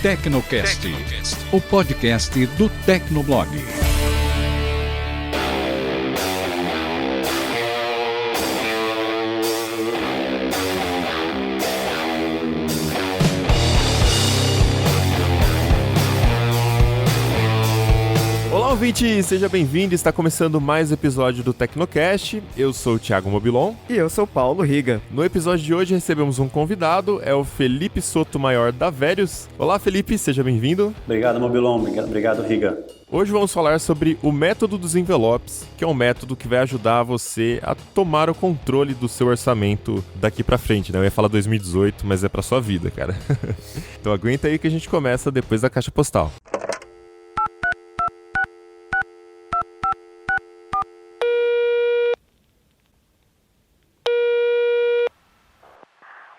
Tecnocast, o podcast do Tecnoblog. Olá, ouvinte! Seja bem-vindo. Está começando mais um episódio do Tecnocast. Eu sou o Thiago Mobilon. E eu sou o Paulo Riga. No episódio de hoje recebemos um convidado, é o Felipe Sotomayor da Verius. Olá, Felipe, seja bem-vindo. Obrigado, Mobilon. Obrigado, Riga. Hoje vamos falar sobre o método dos envelopes, que é um método que vai ajudar você a tomar o controle do seu orçamento daqui pra frente, né? Eu ia falar 2018, mas é pra sua vida, cara. Então aguenta aí que a gente começa depois da caixa postal.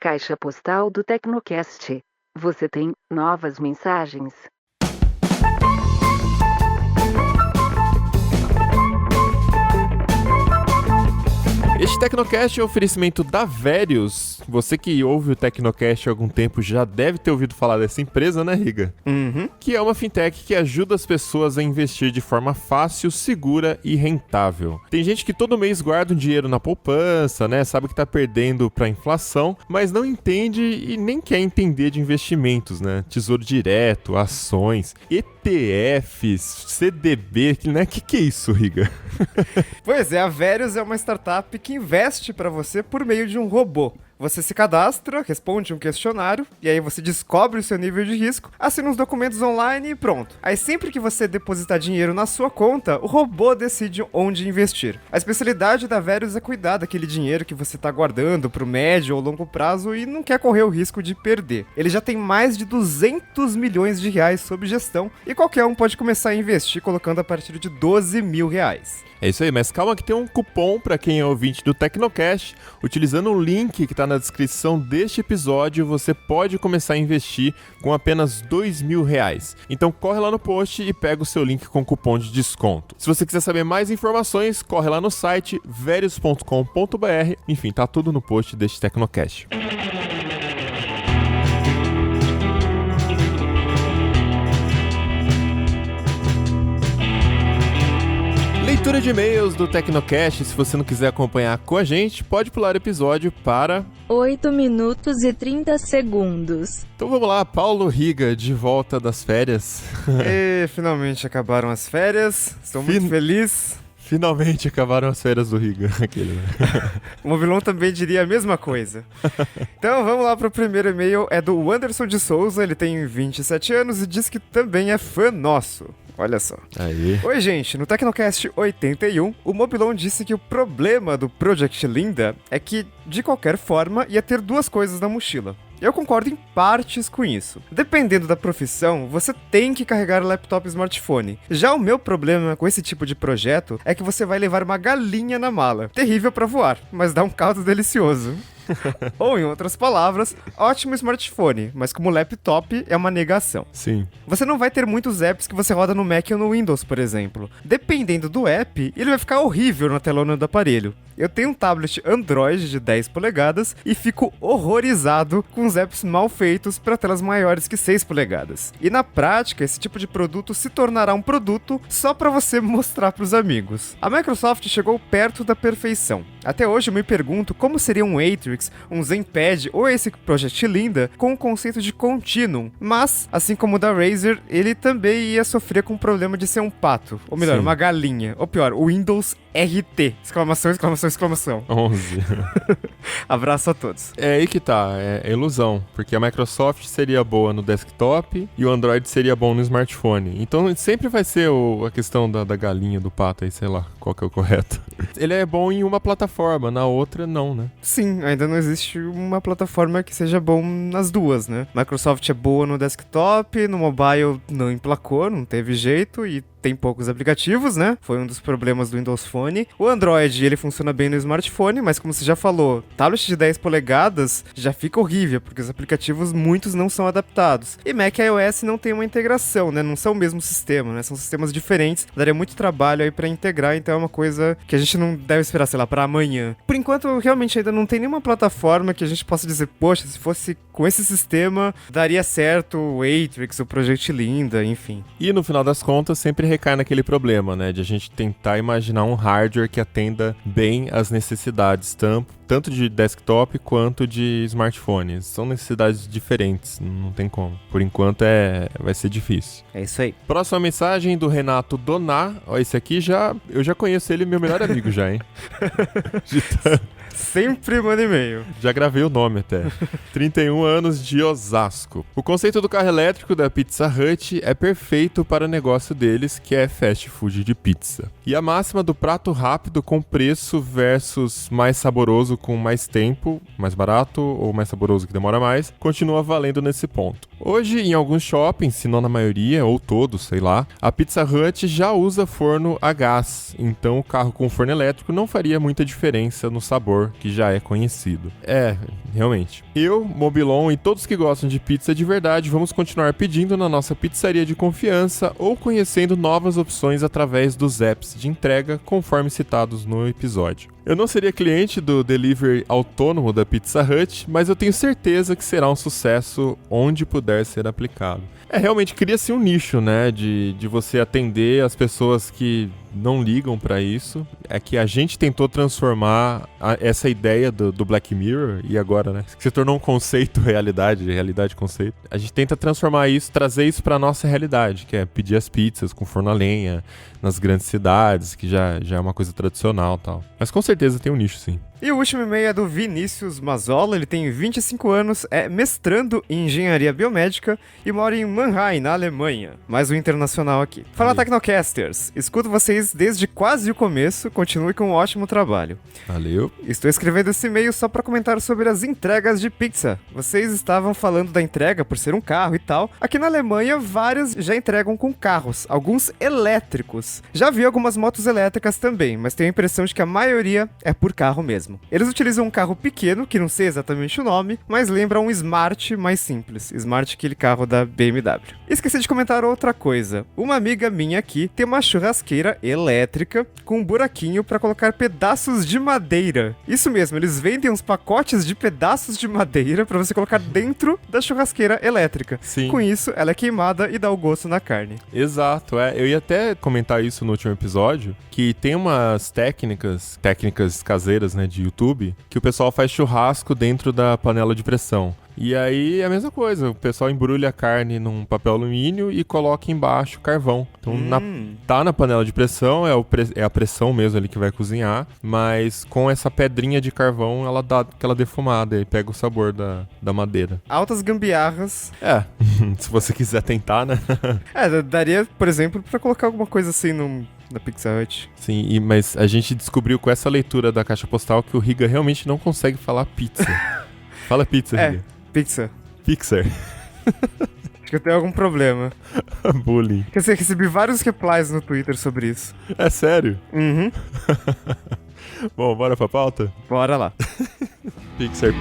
Caixa postal do Tecnocast. Você tem novas mensagens. Este Tecnocast é um oferecimento da Verius. Você que ouve o Tecnocast há algum tempo já deve ter ouvido falar dessa empresa, né, Riga? Que é uma fintech que ajuda as pessoas a investir de forma fácil, segura e rentável. Tem gente que todo mês guarda um dinheiro na poupança, né? Sabe que tá perdendo pra inflação, mas não entende e nem quer entender de investimentos, né? Tesouro direto, ações, ETFs, CDB, né? Que é isso, Riga? Pois é, a Verius é uma startup que investe para você por meio de um robô. Você se cadastra, responde um questionário, e aí você descobre o seu nível de risco, assina uns documentos online e pronto. Aí sempre que você depositar dinheiro na sua conta, o robô decide onde investir. A especialidade da Verius é cuidar daquele dinheiro que você está guardando pro médio ou longo prazo e não quer correr o risco de perder. Ele já tem mais de 200 milhões de reais sob gestão, e qualquer um pode começar a investir colocando a partir de 12 mil reais. É isso aí, mas calma que tem um cupom para quem é ouvinte do Tecnocast. Utilizando o link que está na descrição deste episódio, você pode começar a investir com apenas R$2.000. Então corre lá no post e pega o seu link com cupom de desconto. Se você quiser saber mais informações, corre lá no site verius.com.br. Enfim, tá tudo no post deste Tecnocast. Leitura de e-mails do Tecnocast. Se você não quiser acompanhar com a gente, pode pular o episódio para 8 minutos e 30 segundos. Então vamos lá, Paulo Riga, de volta das férias. E finalmente acabaram as férias, estou muito feliz. Finalmente acabaram as férias do Riga. Aquele, né? O Mobilon também diria a mesma coisa. Então vamos lá para o primeiro e-mail, é do Anderson de Souza, ele tem 27 anos e diz que também é fã nosso. Olha só. Aí. Oi, gente. No Tecnocast 81, o Mobilon disse que o problema do Project Linda é que, de qualquer forma, ia ter duas coisas na mochila. Eu concordo em partes com isso. Dependendo da profissão, você tem que carregar o laptop e smartphone. Já o meu problema com esse tipo de projeto é que você vai levar uma galinha na mala. Terrível pra voar, mas dá um caldo delicioso. Ou, em outras palavras, ótimo smartphone, mas como laptop é uma negação. Sim. Você não vai ter muitos apps que você roda no Mac ou no Windows, por exemplo. Dependendo do app, ele vai ficar horrível na telona do aparelho. Eu tenho um tablet Android de 10 polegadas e fico horrorizado com os apps mal feitos para telas maiores que 6 polegadas. E na prática, esse tipo de produto se tornará um produto só para você mostrar para os amigos. A Microsoft chegou perto da perfeição. Até hoje eu me pergunto como seria um Atrix, um ZenPad ou esse Project Linda com o conceito de Continuum. Mas, assim como o da Razer, ele também ia sofrer com o problema de ser um pato. Ou melhor, Sim. uma galinha. Ou pior, o Windows RT. Exclamação, exclamação, exclamação. 11. Abraço a todos. É aí que tá, é ilusão, porque a Microsoft seria boa no desktop e o Android seria bom no smartphone. Então sempre vai ser a questão da galinha, do pato aí, sei lá, qual que é o correto. Ele é bom em uma plataforma, na outra não, né? Sim, ainda não existe uma plataforma que seja bom nas duas, né? Microsoft é boa no desktop, no mobile não emplacou, não teve jeito e tem poucos aplicativos, né? Foi um dos problemas do Windows Phone iPhone. O Android, ele funciona bem no smartphone, mas como você já falou, tablet de 10 polegadas já fica horrível, porque os aplicativos, muitos não são adaptados. E Mac e iOS não tem uma integração, né? Não são o mesmo sistema, né? São sistemas diferentes. Daria muito trabalho aí pra integrar, então é uma coisa que a gente não deve esperar, sei lá, pra amanhã. Por enquanto, realmente ainda não tem nenhuma plataforma que a gente possa dizer, poxa, se fosse com esse sistema, daria certo o Atrix, o Project Linda, enfim. E no final das contas, sempre recai naquele problema, né? De a gente tentar imaginar um hardware que atenda bem às necessidades, tanto de desktop quanto de smartphones. São necessidades diferentes, não tem como. Por enquanto vai ser difícil. É isso aí. Próxima mensagem do Renato Doná. Ó, esse aqui eu já conheço ele, meu melhor amigo já, hein? Sempre manda e-mail. Já gravei o nome até. 31 anos de Osasco. O conceito do carro elétrico da Pizza Hut é perfeito para o negócio deles, que é fast food de pizza. E a máxima do prato rápido com preço versus mais saboroso com mais tempo, mais barato ou mais saboroso que demora mais, continua valendo nesse ponto. Hoje, em alguns shoppings, se não na maioria, ou todos, sei lá, a Pizza Hut já usa forno a gás, então o carro com forno elétrico não faria muita diferença no sabor, que já é conhecido. Realmente. Eu, Mobilon e todos que gostam de pizza de verdade, vamos continuar pedindo na nossa pizzaria de confiança ou conhecendo novas opções através dos apps de entrega, conforme citados no episódio. Eu não seria cliente do delivery autônomo da Pizza Hut, mas eu tenho certeza que será um sucesso onde puder ser aplicado. Realmente cria-se um nicho, né, de você atender as pessoas que não ligam pra isso. É que a gente tentou transformar essa ideia do Black Mirror, e agora, né, que se tornou um conceito, realidade conceito. A gente tenta transformar isso, trazer isso pra nossa realidade, que é pedir as pizzas com forno a lenha nas grandes cidades, que já é uma coisa tradicional e tal. Mas com certeza tem um nicho, sim. E o último e-mail é do Vinícius Mazola, ele tem 25 anos, é mestrando em engenharia biomédica e mora em Mannheim, na Alemanha. Mais um internacional aqui. Fala, Tecnocasters! Escuto vocês desde quase o começo, continue com um ótimo trabalho. Valeu. Estou escrevendo esse e-mail só para comentar sobre as entregas de pizza. Vocês estavam falando da entrega por ser um carro e tal. Aqui na Alemanha, várias já entregam com carros, alguns elétricos. Já vi algumas motos elétricas também, mas tenho a impressão de que a maioria é por carro mesmo. Eles utilizam um carro pequeno, que não sei exatamente o nome, mas lembra um Smart mais simples. Smart, aquele carro da BMW. Esqueci de comentar outra coisa. Uma amiga minha aqui tem uma churrasqueira elétrica com um buraquinho para colocar pedaços de madeira. Isso mesmo, eles vendem uns pacotes de pedaços de madeira para você colocar dentro da churrasqueira elétrica. Sim. Com isso, ela é queimada e dá o gosto na carne. Exato, eu ia até comentar isso no último episódio, que tem umas técnicas caseiras, né, de YouTube, que o pessoal faz churrasco dentro da panela de pressão. E aí é a mesma coisa, o pessoal embrulha a carne num papel alumínio e coloca embaixo carvão. Então tá na panela de pressão, é a pressão mesmo ali que vai cozinhar, mas com essa pedrinha de carvão ela dá aquela defumada e pega o sabor da madeira. Altas gambiarras. Se você quiser tentar, né? Daria, por exemplo, pra colocar alguma coisa assim na Pizza Hut. Sim, mas a gente descobriu com essa leitura da caixa postal que o Riga realmente não consegue falar pizza. Fala pizza, Riga. Pizza. Pixar. Acho que eu tenho algum problema. Bullying. Quer dizer, recebi vários replies no Twitter sobre isso. É sério? Uhum. Bom, bora pra pauta? Bora lá. Pixar.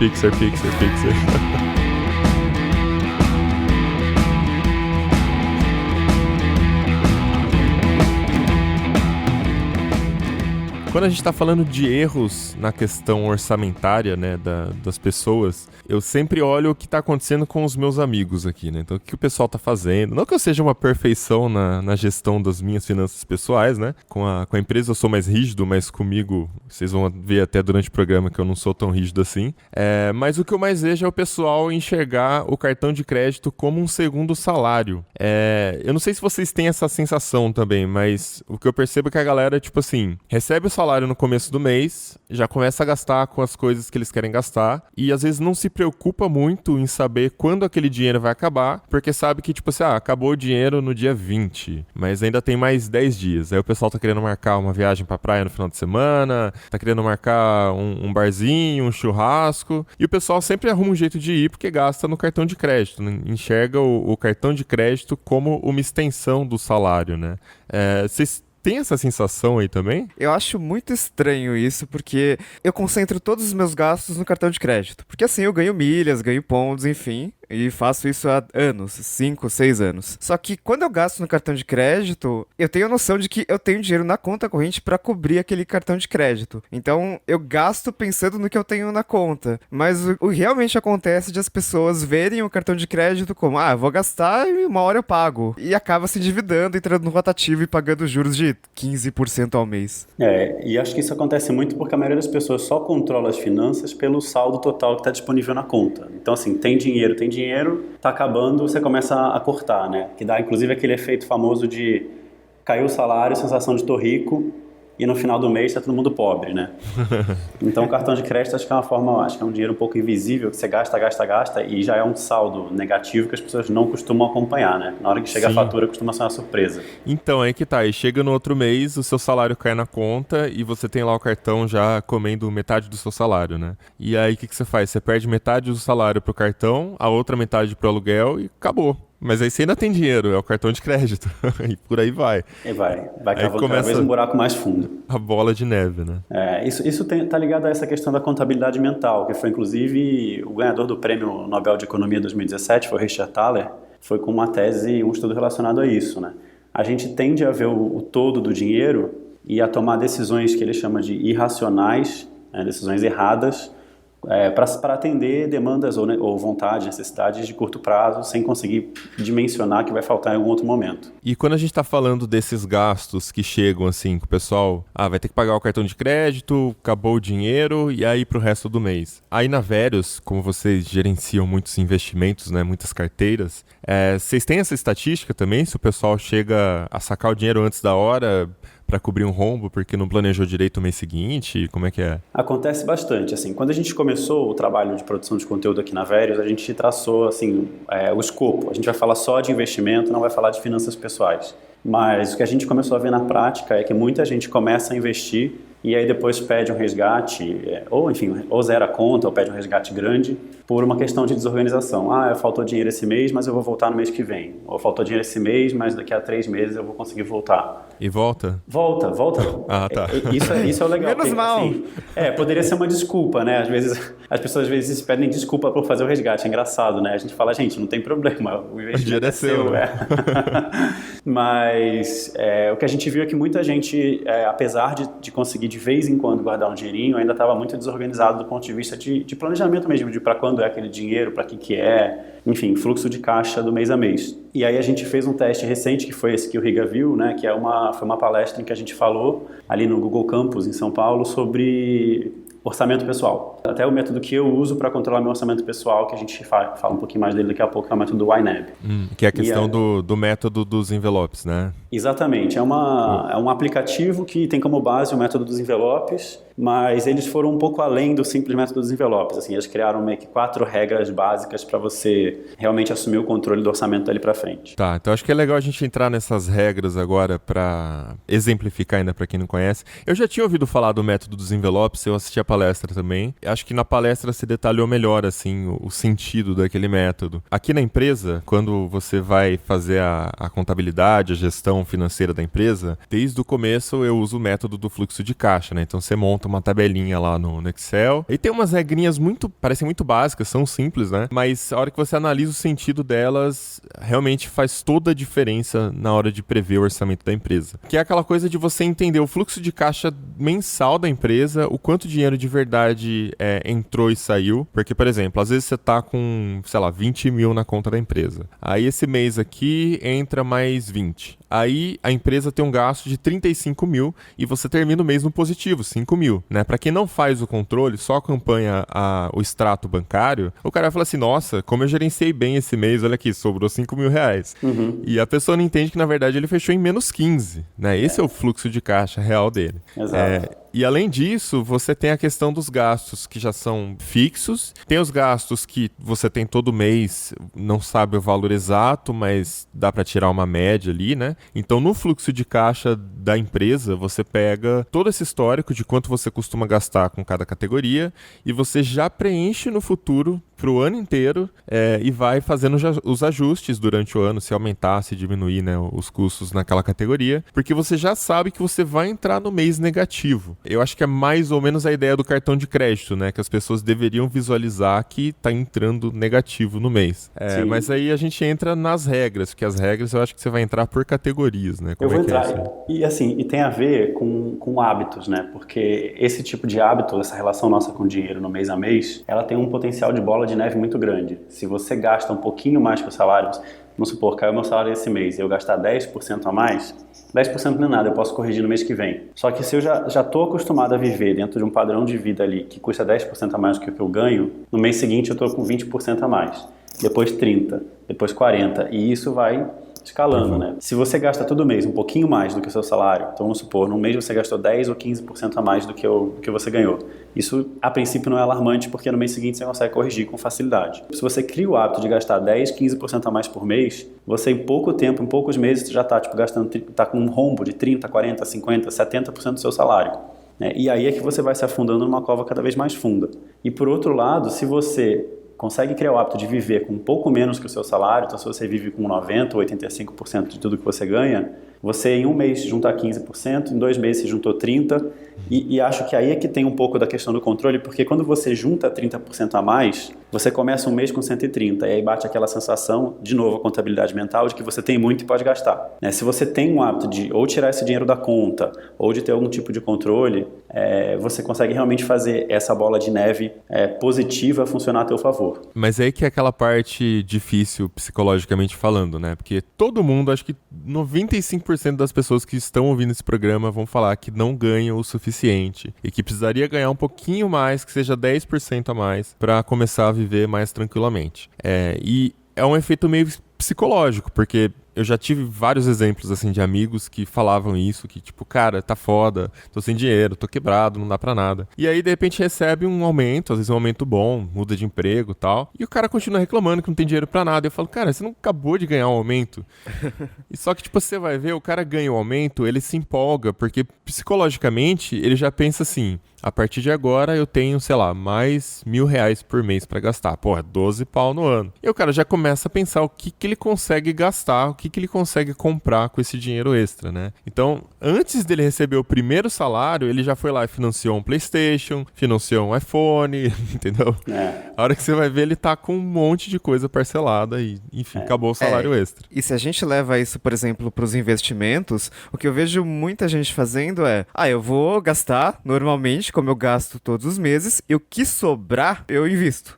Quando a gente tá falando de erros na questão orçamentária, né, das pessoas, eu sempre olho o que tá acontecendo com os meus amigos aqui, né? Então, o que o pessoal tá fazendo. Não que eu seja uma perfeição na gestão das minhas finanças pessoais, né? Com a empresa eu sou mais rígido, mas comigo, vocês vão ver até durante o programa que eu não sou tão rígido assim. Mas o que eu mais vejo é o pessoal enxergar o cartão de crédito como um segundo salário. Eu não sei se vocês têm essa sensação também, mas o que eu percebo é que a galera, tipo assim, recebe o salário no começo do mês, já começa a gastar com as coisas que eles querem gastar e às vezes não se preocupa muito em saber quando aquele dinheiro vai acabar, porque sabe que, tipo assim, acabou o dinheiro no dia 20, mas ainda tem mais 10 dias. Aí o pessoal tá querendo marcar uma viagem pra praia no final de semana, tá querendo marcar um barzinho, um churrasco, e o pessoal sempre arruma um jeito de ir porque gasta no cartão de crédito, né? Enxerga o cartão de crédito como uma extensão do salário, né? Vocês tem essa sensação aí também? Eu acho muito estranho isso, porque eu concentro todos os meus gastos no cartão de crédito. Porque assim eu ganho milhas, ganho pontos, enfim. E faço isso há anos, 5, 6 anos. Só que quando eu gasto no cartão de crédito, eu tenho a noção de que eu tenho dinheiro na conta corrente pra cobrir aquele cartão de crédito. Então eu gasto pensando no que eu tenho na conta. Mas o que realmente acontece de as pessoas verem o cartão de crédito como, eu vou gastar e uma hora eu pago. E acaba se endividando, entrando no rotativo e pagando juros de 15% ao mês. E acho que isso acontece muito porque a maioria das pessoas só controla as finanças pelo saldo total que está disponível na conta. Então, assim, tem dinheiro, tá acabando, você começa a cortar, né? Que dá, inclusive, aquele efeito famoso de caiu o salário, sensação de tô rico, e no final do mês tá todo mundo pobre, né? Então, o cartão de crédito acho que é uma forma, acho que é um dinheiro um pouco invisível, que você gasta, e já é um saldo negativo que as pessoas não costumam acompanhar, né? Na hora que chega a fatura, costuma ser uma surpresa. Então, aí que tá. E chega no outro mês, o seu salário cai na conta e você tem lá o cartão já comendo metade do seu salário, né? E aí, o que você faz? Você perde metade do salário pro cartão, a outra metade pro aluguel e acabou. Mas aí você ainda tem dinheiro, é o cartão de crédito. E por aí vai. E vai cavando cada vez um buraco mais fundo. A bola de neve, né? Isso tá ligado a essa questão da contabilidade mental, que foi inclusive o ganhador do Prêmio Nobel de Economia 2017, foi o Richard Thaler, foi com uma tese, um estudo relacionado a isso, né? A gente tende a ver o todo do dinheiro e a tomar decisões que ele chama de irracionais, decisões erradas, para atender demandas ou vontades, necessidades de curto prazo, sem conseguir dimensionar que vai faltar em algum outro momento. E quando a gente está falando desses gastos que chegam assim, que o pessoal vai ter que pagar o cartão de crédito, acabou o dinheiro e aí pro resto do mês. Aí na Verius, como vocês gerenciam muitos investimentos, né, muitas carteiras, vocês têm essa estatística também? Se o pessoal chega a sacar o dinheiro antes da hora para cobrir um rombo porque não planejou direito o mês seguinte? Como é que é? Acontece bastante. Assim, quando a gente começou o trabalho de produção de conteúdo aqui na Verius, a gente traçou assim, o escopo. A gente vai falar só de investimento, não vai falar de finanças pessoais. Mas o que a gente começou a ver na prática é que muita gente começa a investir e aí depois pede um resgate, ou zera a conta, ou pede um resgate grande, por uma questão de desorganização. Faltou dinheiro esse mês, mas eu vou voltar no mês que vem. Ou faltou dinheiro esse mês, mas daqui a 3 meses eu vou conseguir voltar. E volta? Volta. Tá. Isso é o legal. Menos mal. Assim, poderia ser uma desculpa, né? Às vezes, as pessoas às vezes pedem desculpa por fazer o resgate. É engraçado, né? A gente fala, gente, não tem problema, o investimento é seu. Né? Mas o que a gente viu é que muita gente, apesar de conseguir de vez em quando guardar um dinheirinho, ainda estava muito desorganizado do ponto de vista de planejamento mesmo, de para quando é aquele dinheiro, para que é, enfim, fluxo de caixa do mês a mês. E aí a gente fez um teste recente, que foi esse que o Riga viu, né, que foi uma palestra em que a gente falou ali no Google Campus, em São Paulo, sobre orçamento pessoal. Até o método que eu uso para controlar meu orçamento pessoal, que a gente fala um pouquinho mais dele daqui a pouco, é o método do YNAB. Que é a questão do método dos envelopes, né? Exatamente. É um aplicativo que tem como base o método dos envelopes, mas eles foram um pouco além do simples método dos envelopes. Assim, eles criaram meio que 4 regras básicas para você realmente assumir o controle do orçamento dali para frente. Tá, então acho que é legal a gente entrar nessas regras agora para exemplificar ainda para quem não conhece. Eu já tinha ouvido falar do método dos envelopes, eu assisti a palestra também. Acho que na palestra se detalhou melhor assim o sentido daquele método. Aqui na empresa, quando você vai fazer a contabilidade, a gestão financeira da empresa, desde o começo eu uso o método do fluxo de caixa, né? Então você monta uma tabelinha lá no Excel e tem umas regrinhas parecem muito básicas, são simples, né? Mas a hora que você analisa o sentido delas, realmente faz toda a diferença na hora de prever o orçamento da empresa. Que é aquela coisa de você entender o fluxo de caixa mensal da empresa, o quanto dinheiro de verdade entrou e saiu. Porque, por exemplo, às vezes você tá com, 20 mil na conta da empresa. Aí esse mês aqui entra mais 20. Aí a empresa tem um gasto de 35 mil e você termina o mês no positivo, 5 mil, né? Para quem não faz o controle, só acompanha o extrato bancário, o cara fala assim, nossa, como eu gerenciei bem esse mês, olha aqui, sobrou 5 mil reais. Uhum. E a pessoa não entende que, na verdade, ele fechou em menos 15, né? Esse é o fluxo de caixa real dele. Exato. E além disso, você tem a questão dos gastos que já são fixos, tem os gastos que você tem todo mês, não sabe o valor exato, mas dá para tirar uma média ali, né? Então, no fluxo de caixa da empresa, você pega todo esse histórico de quanto você costuma gastar com cada categoria e você já preenche no futuro pro ano inteiro e vai fazendo os ajustes durante o ano, se aumentar, se diminuir, né, os custos naquela categoria, porque você já sabe que você vai entrar no mês negativo. Eu acho que é mais ou menos a ideia do cartão de crédito, né, que as pessoas deveriam visualizar que tá entrando negativo no mês. Mas aí a gente entra nas regras, porque as regras eu acho que você vai entrar por categorias, né? Eu vou entrar, isso? E tem a ver com hábitos, né? Porque esse tipo de hábito, essa relação nossa com o dinheiro no mês a mês, ela tem um potencial de bola de neve muito grande. Se você gasta um pouquinho mais que o salário, vamos supor, caiu meu salário esse mês e eu gastar 10% a mais, 10% não é nada, eu posso corrigir no mês que vem. Só que se eu já estou acostumado a viver dentro de um padrão de vida ali que custa 10% a mais do que o que eu ganho, no mês seguinte eu estou com 20% a mais, depois 30%, depois 40%, e isso vai escalando, né? Se você gasta todo mês um pouquinho mais do que o seu salário, então vamos supor, num mês você gastou 10 ou 15% a mais do que você ganhou. Isso, a princípio, não é alarmante, porque no mês seguinte você consegue corrigir com facilidade. Se você cria o hábito de gastar 10, 15% a mais por mês, você em pouco tempo, em poucos meses, já está gastando, tá com um rombo de 30, 40, 50, 70% do seu salário. Né? E aí é que você vai se afundando numa cova cada vez mais funda. E por outro lado, se você consegue criar o hábito de viver com um pouco menos que o seu salário, então se você vive com 90% ou 85% de tudo que você ganha, você em um mês junta 15%, em 2 meses você juntou 30%, e acho que aí é que tem um pouco da questão do controle, porque quando você junta 30% a mais, você começa um mês com 130%, e aí bate aquela sensação, de novo a contabilidade mental, de que você tem muito e pode gastar. Né? Se você tem um hábito de ou tirar esse dinheiro da conta, ou de ter algum tipo de controle, você consegue realmente fazer essa bola de neve positiva funcionar a teu favor. Mas aí que é aquela parte difícil psicologicamente falando, né? Porque todo mundo, acho que 95% das pessoas que estão ouvindo esse programa vão falar que não ganham o suficiente e que precisaria ganhar um pouquinho mais, que seja 10% a mais, para começar a viver mais tranquilamente. E é um efeito meio psicológico, porque eu já tive vários exemplos, assim, de amigos que falavam isso, que tipo, cara, tá foda, tô sem dinheiro, tô quebrado, não dá pra nada. E aí, de repente, recebe um aumento, às vezes um aumento bom, muda de emprego e tal, e o cara continua reclamando que não tem dinheiro pra nada. Eu falo, cara, você não acabou de ganhar um aumento? E só que, tipo, você vai ver, o cara ganha o aumento, ele se empolga, porque psicologicamente ele já pensa assim, a partir de agora eu tenho, sei lá, mais R$1.000 por mês pra gastar. Porra, 12 pau no ano. E o cara já começa a pensar o que ele consegue gastar, o que ele consegue comprar com esse dinheiro extra, né? Então, antes dele receber o primeiro salário, ele já foi lá e financiou um PlayStation, financiou um iPhone, entendeu? A hora que você vai ver, ele tá com um monte de coisa parcelada e, enfim, acabou o salário extra. E se a gente leva isso, por exemplo, pros investimentos, o que eu vejo muita gente fazendo eu vou gastar normalmente, como eu gasto todos os meses, e o que sobrar, eu invisto.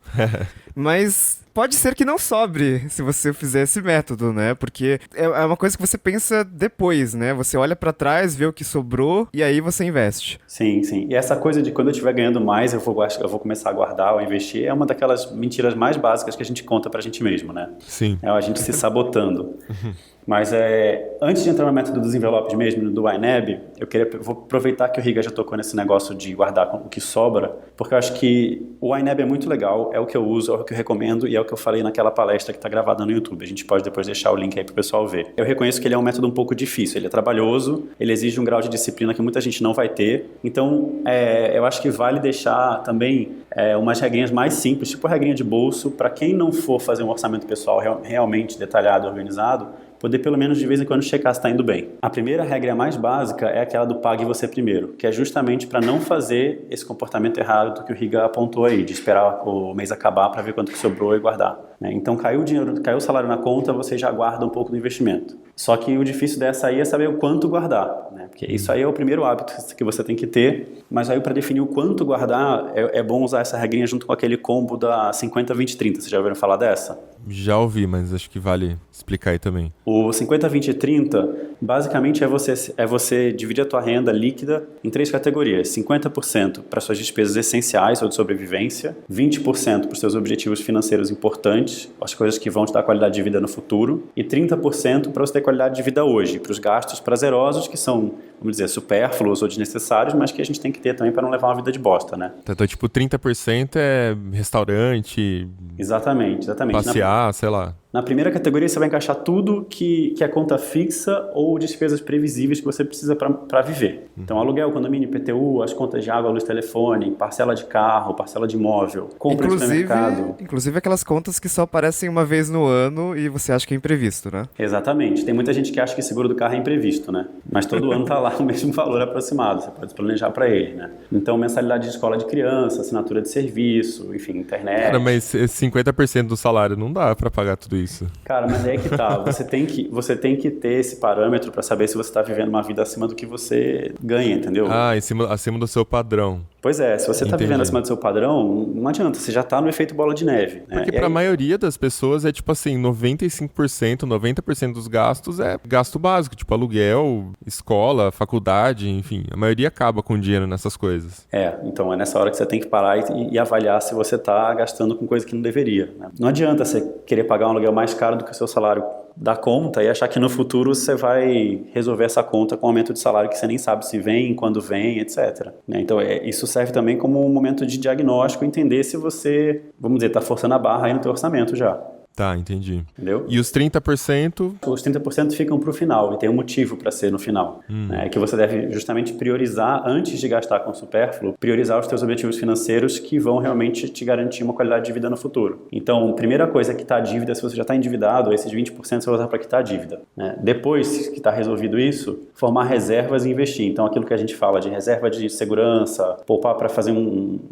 Mas pode ser que não sobre se você fizer esse método, né? Porque é uma coisa que você pensa depois, né? Você olha pra trás, vê o que sobrou e aí você investe. Sim, sim. E essa coisa de quando eu estiver ganhando mais, eu vou começar a guardar ou investir, é uma daquelas mentiras mais básicas que a gente conta pra gente mesmo, né? Sim. É a gente se sabotando. Mas antes de entrar no método dos envelopes mesmo, do YNAB, vou aproveitar que o Riga já tocou nesse negócio de guardar o que sobra, porque eu acho que o YNAB é muito legal, é o que eu uso, é o que eu recomendo e é o que eu falei naquela palestra que está gravada no YouTube. A gente pode depois deixar o link aí para o pessoal ver. Eu reconheço que ele é um método um pouco difícil, ele é trabalhoso, ele exige um grau de disciplina que muita gente não vai ter, então eu acho que vale deixar também umas regrinhas mais simples, tipo a regrinha de bolso, para quem não for fazer um orçamento pessoal realmente detalhado e organizado, poder pelo menos de vez em quando checar se está indo bem. A primeira regra mais básica é aquela do pague você primeiro, que é justamente para não fazer esse comportamento errado que o Riga apontou aí, de esperar o mês acabar para ver quanto que sobrou e guardar. Então caiu o salário na conta, você já guarda um pouco do investimento. Só que o difícil dessa aí é saber o quanto guardar, né? Porque isso aí é o primeiro hábito que você tem que ter, mas aí para definir o quanto guardar, é bom usar essa regrinha junto com aquele combo da 50, 20, 30. Vocês já ouviram falar dessa? Já ouvi, mas acho que vale explicar aí também. O 50, 20 e 30, basicamente é você dividir a tua renda líquida em 3 categorias. 50% para suas despesas essenciais ou de sobrevivência, 20% para os seus objetivos financeiros importantes, as coisas que vão te dar qualidade de vida no futuro, e 30% para você ter qualidade de vida hoje, para os gastos prazerosos que são, vamos dizer, supérfluos ou desnecessários, mas que a gente tem que ter também para não levar uma vida de bosta, né? Então, tipo, 30% é restaurante... Exatamente. Passear, sei lá. Na primeira categoria você vai encaixar tudo que é conta fixa ou despesas previsíveis que você precisa para viver. Então aluguel, condomínio, IPTU, as contas de água, luz, telefone, parcela de carro, parcela de imóvel, compra de supermercado. Inclusive aquelas contas que só aparecem uma vez no ano e você acha que é imprevisto, né? Exatamente. Tem muita gente que acha que seguro do carro é imprevisto, né? Mas todo ano tá lá o mesmo valor aproximado, você pode planejar para ele, né? Então mensalidade de escola de criança, assinatura de serviço, enfim, internet. Cara, mas 50% do salário não dá pra pagar tudo isso. Cara, mas aí é que tá. Você tem que ter esse parâmetro para saber se você tá vivendo uma vida acima do que você ganha, entendeu? Ah, acima do seu padrão. Pois é, se você tá Entendi. vivendo acima do seu padrão, não adianta, você já tá no efeito bola de neve. Né? Porque pra maioria das pessoas é tipo assim, 95%, 90% dos gastos é gasto básico, tipo aluguel, escola, faculdade, enfim. A maioria acaba com dinheiro nessas coisas. Então é nessa hora que você tem que parar e avaliar se você tá gastando com coisa que não deveria. Né? Não adianta você querer pagar um aluguel mais caro do que o seu salário da conta e achar que no futuro você vai resolver essa conta com aumento de salário que você nem sabe se vem, quando vem, etc. Né? Então isso serve também como um momento de diagnóstico, entender se você, vamos dizer, está forçando a barra aí no teu orçamento já. Tá, entendi. Entendeu? E os 30%? Os 30% ficam para o final, e tem um motivo para ser no final. Né? Que você deve justamente priorizar, antes de gastar com supérfluo, priorizar os teus objetivos financeiros que vão realmente te garantir uma qualidade de vida no futuro. Então, primeira coisa é quitar a dívida. Se você já está endividado, esses 20% você vai usar para quitar a dívida. Né? Depois que está resolvido isso, formar reservas e investir. Então, aquilo que a gente fala de reserva de segurança, poupar para fazer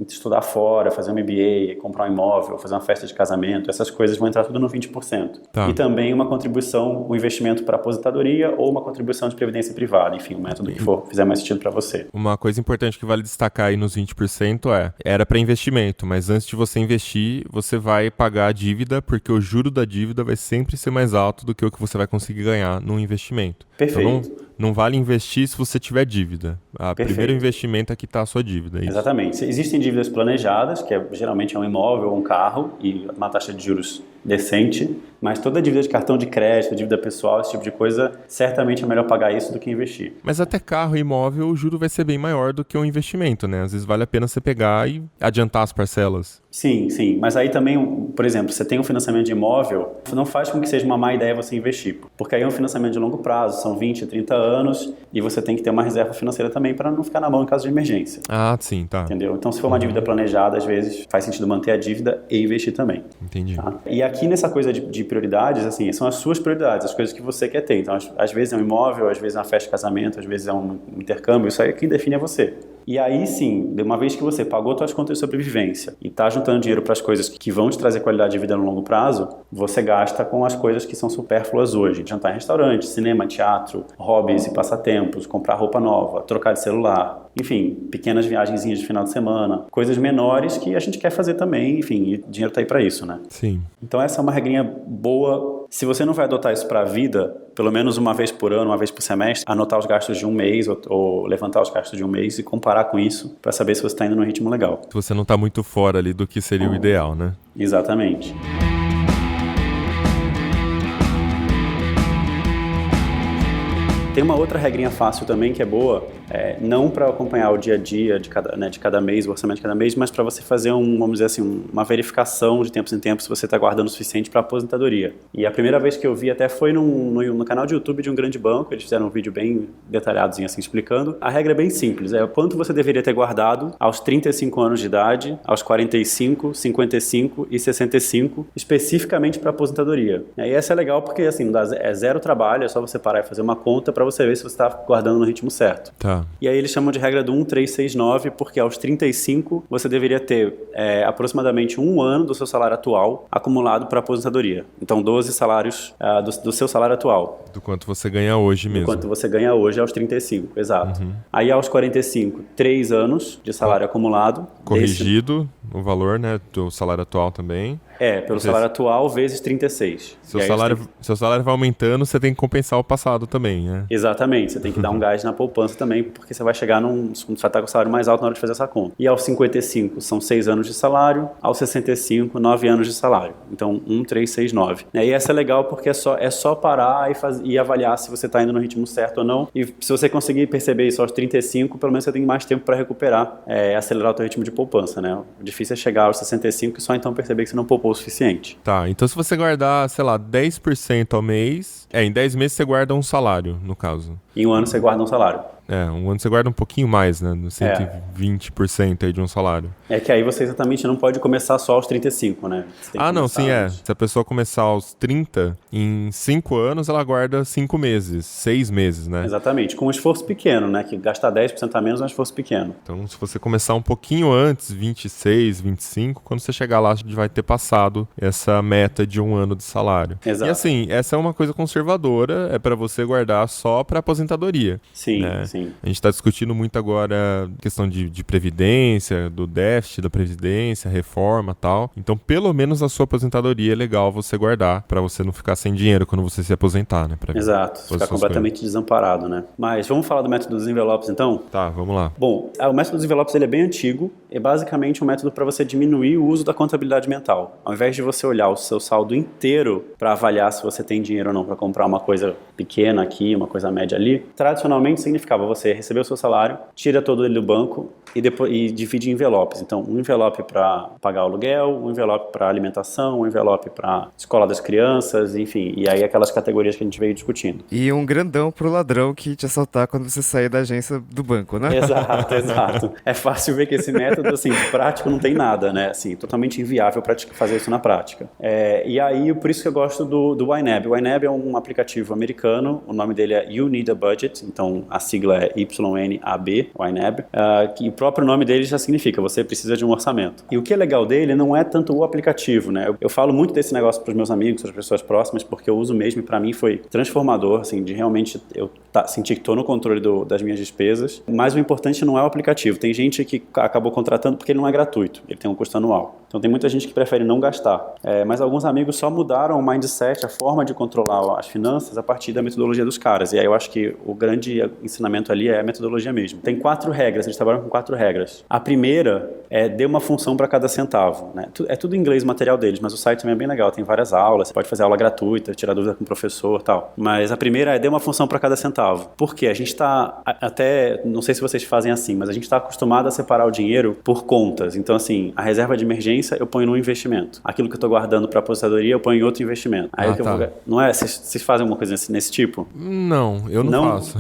estudar fora, fazer um MBA, comprar um imóvel, fazer uma festa de casamento, essas coisas vão entrar tudo no 20%. Tá. E também uma contribuição, um investimento para aposentadoria ou uma contribuição de previdência privada, enfim, o método que fizer mais sentido para você. Uma coisa importante que vale destacar aí nos 20% era para investimento, mas antes de você investir, você vai pagar a dívida, porque o juro da dívida vai sempre ser mais alto do que o que você vai conseguir ganhar num investimento. Perfeito. Então, não vale investir se você tiver dívida. O primeiro investimento é quitar a sua dívida. É isso. Exatamente. Existem dívidas planejadas, que geralmente é um imóvel ou um carro, e uma taxa de juros decente, mas toda dívida de cartão de crédito, dívida pessoal, esse tipo de coisa, certamente é melhor pagar isso do que investir. Mas até carro e imóvel, o juro vai ser bem maior do que um investimento, né? Às vezes vale a pena você pegar e adiantar as parcelas. Sim, sim. Mas aí também, por exemplo, você tem um financiamento de imóvel, não faz com que seja uma má ideia você investir. Porque aí é um financiamento de longo prazo, são 20, 30 anos, e você tem que ter uma reserva financeira também para não ficar na mão em caso de emergência. Ah, sim, tá. Entendeu? Então, se for uma dívida planejada, às vezes faz sentido manter a dívida e investir também. Entendi. Tá? E aqui nessa coisa de prioridades, assim, são as suas prioridades, as coisas que você quer ter. Então, às vezes é um imóvel, às vezes é uma festa de casamento, às vezes é um intercâmbio, isso aí quem define é você. E aí sim, de uma vez que você pagou suas contas de sobrevivência e está juntando dinheiro para as coisas que vão te trazer qualidade de vida no longo prazo, você gasta com as coisas que são supérfluas hoje. Jantar em restaurante, cinema, teatro, hobbies e passatempos, comprar roupa nova, trocar de celular, enfim, pequenas viagenzinhas de final de semana, coisas menores que a gente quer fazer também, enfim, e o dinheiro está aí para isso, né? Sim. Então essa é uma regrinha boa. Se você não vai adotar isso para a vida, pelo menos uma vez por ano, uma vez por semestre, anotar os gastos de um mês ou levantar os gastos de um mês e comparar com isso para saber se você está indo num ritmo legal. Se você não está muito fora ali do que seria o ideal, né? Exatamente. Tem uma outra regrinha fácil também que é boa, não para acompanhar o dia a dia de cada mês, o orçamento de cada mês, mas para você fazer vamos dizer assim, uma verificação de tempos em tempos se você está guardando o suficiente para a aposentadoria. E a primeira vez que eu vi até foi no canal de YouTube de um grande banco, eles fizeram um vídeo bem detalhadozinho assim explicando. A regra é bem simples, é o quanto você deveria ter guardado aos 35 anos de idade, aos 45, 55 e 65, especificamente para a aposentadoria. E essa é legal porque assim, é zero trabalho, é só você parar e fazer uma conta para você ver se você está guardando no ritmo certo. Tá. E aí eles chamam de regra do 1369, porque aos 35 você deveria ter aproximadamente um ano do seu salário atual acumulado para aposentadoria. Então 12 salários do seu salário atual. Do quanto você ganha hoje mesmo. Do quanto você ganha hoje aos 35, exato. Aí aos 45, 3 anos de salário acumulado. Corrigido o valor, né, do salário atual também. Pelo salário atual vezes 36. Seu salário vai aumentando, você tem que compensar o passado também, né? Exatamente, você tem que dar um gás na poupança também, porque você vai chegar você vai estar com o salário mais alto na hora de fazer essa conta. E aos 55 são 6 anos de salário, aos 65, 9 anos de salário. Então, 1369. E essa é legal porque é só parar e avaliar se você está indo no ritmo certo ou não. E se você conseguir perceber isso aos 35, pelo menos você tem mais tempo para recuperar, acelerar o seu ritmo de poupança, né? O difícil é chegar aos 65 e só então perceber que você não poupou pouco o suficiente. Tá, então se você guardar, sei lá, 10% ao mês, em 10 meses você guarda um salário, no caso. Em um ano você guarda um salário. Um ano você guarda um pouquinho mais, né? 120% aí de um salário. É que aí você exatamente não pode começar só aos 35, né? Você tem que Não, começar sim, antes. Se a pessoa começar aos 30, em 5 anos ela guarda 5 meses, 6 meses, né? Exatamente, com um esforço pequeno, né? Que gastar 10% a menos é um esforço pequeno. Então, se você começar um pouquinho antes, 26, 25, quando você chegar lá, a gente vai ter passado essa meta de um ano de salário. Exato. E assim, essa é uma coisa conservadora, é para você guardar só para aposentadoria. Sim, né? sim. A gente está discutindo muito agora questão de previdência, do déficit da previdência, reforma e tal. Então, pelo menos a sua aposentadoria é legal você guardar, para você não ficar sem dinheiro quando você se aposentar, né? Exato, ficar completamente desamparado, né? Mas vamos falar do método dos envelopes, então? Tá, vamos lá. Bom, o método dos envelopes ele é bem antigo, é basicamente um método para você diminuir o uso da contabilidade mental. Ao invés de você olhar o seu saldo inteiro para avaliar se você tem dinheiro ou não para comprar uma coisa pequena aqui, uma coisa média ali, tradicionalmente significava você receber o seu salário, tira todo ele do banco e divide em envelopes. Então, um envelope para pagar o aluguel, um envelope para alimentação, um envelope para escola das crianças, enfim, e aí aquelas categorias que a gente veio discutindo. E um grandão pro ladrão que te assaltar quando você sair da agência do banco, né? Exato, exato. É fácil ver que esse método, assim, de prático não tem nada, né? Assim, totalmente inviável fazer isso na prática. E aí, por isso que eu gosto do YNAB. O YNAB é um aplicativo americano, o nome dele é You Need a Budget, então a sigla é YNAB, YNAB, que o próprio nome dele já significa, você precisa de um orçamento. E o que é legal dele não é tanto o aplicativo, né? Eu falo muito desse negócio para os meus amigos, para as pessoas próximas, porque eu uso mesmo e para mim foi transformador, assim, de realmente eu sentir que estou no controle das minhas despesas. Mas o importante não é o aplicativo. Tem gente que acabou contratando porque ele não é gratuito, ele tem um custo anual. Então tem muita gente que prefere não gastar. Mas alguns amigos só mudaram o mindset, a forma de controlar as finanças a partir da metodologia dos caras. E aí eu acho que o grande ensinamento ali é a metodologia mesmo. Tem 4 regras, eles trabalham com 4 regras. A primeira é dê uma função para cada centavo, né? É tudo em inglês o material deles, mas o site também é bem legal, tem várias aulas, você pode fazer aula gratuita, tirar dúvida com o professor e tal. Mas a primeira é dê uma função para cada centavo. Por quê? A gente está, até, não sei se vocês fazem assim, mas a gente está acostumado a separar o dinheiro por contas. Então assim, a reserva de emergência eu ponho num investimento. Aquilo que eu estou guardando para aposentadoria eu ponho em outro investimento. Aí não é? Vocês fazem alguma coisa nesse tipo? Não, eu não faço.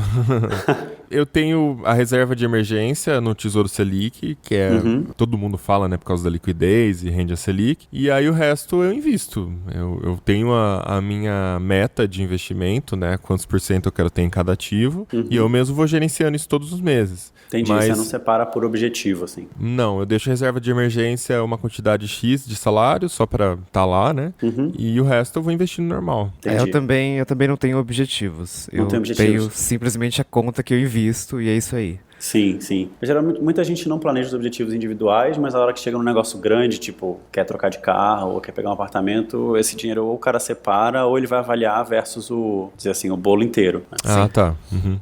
Eu tenho a reserva de emergência no Tesouro Selic, que é, todo mundo fala, né, por causa da liquidez e rende a Selic, e aí o resto eu invisto. Eu tenho a minha meta de investimento, né, quantos % eu quero ter em cada ativo, e eu mesmo vou gerenciando isso todos os meses. Entendi, você não separa por objetivo, assim. Não, eu deixo reserva de emergência uma quantidade X de salário, só pra estar lá, né, e o resto eu vou investindo normal. Eu também não tenho objetivos. Eu tenho simplesmente a conta que eu invisto e é isso aí. Sim, sim. Geralmente, muita gente não planeja os objetivos individuais, mas a hora que chega num negócio grande, tipo, quer trocar de carro ou quer pegar um apartamento, esse dinheiro ou o cara separa ou ele vai avaliar versus o bolo inteiro. Assim. Tá.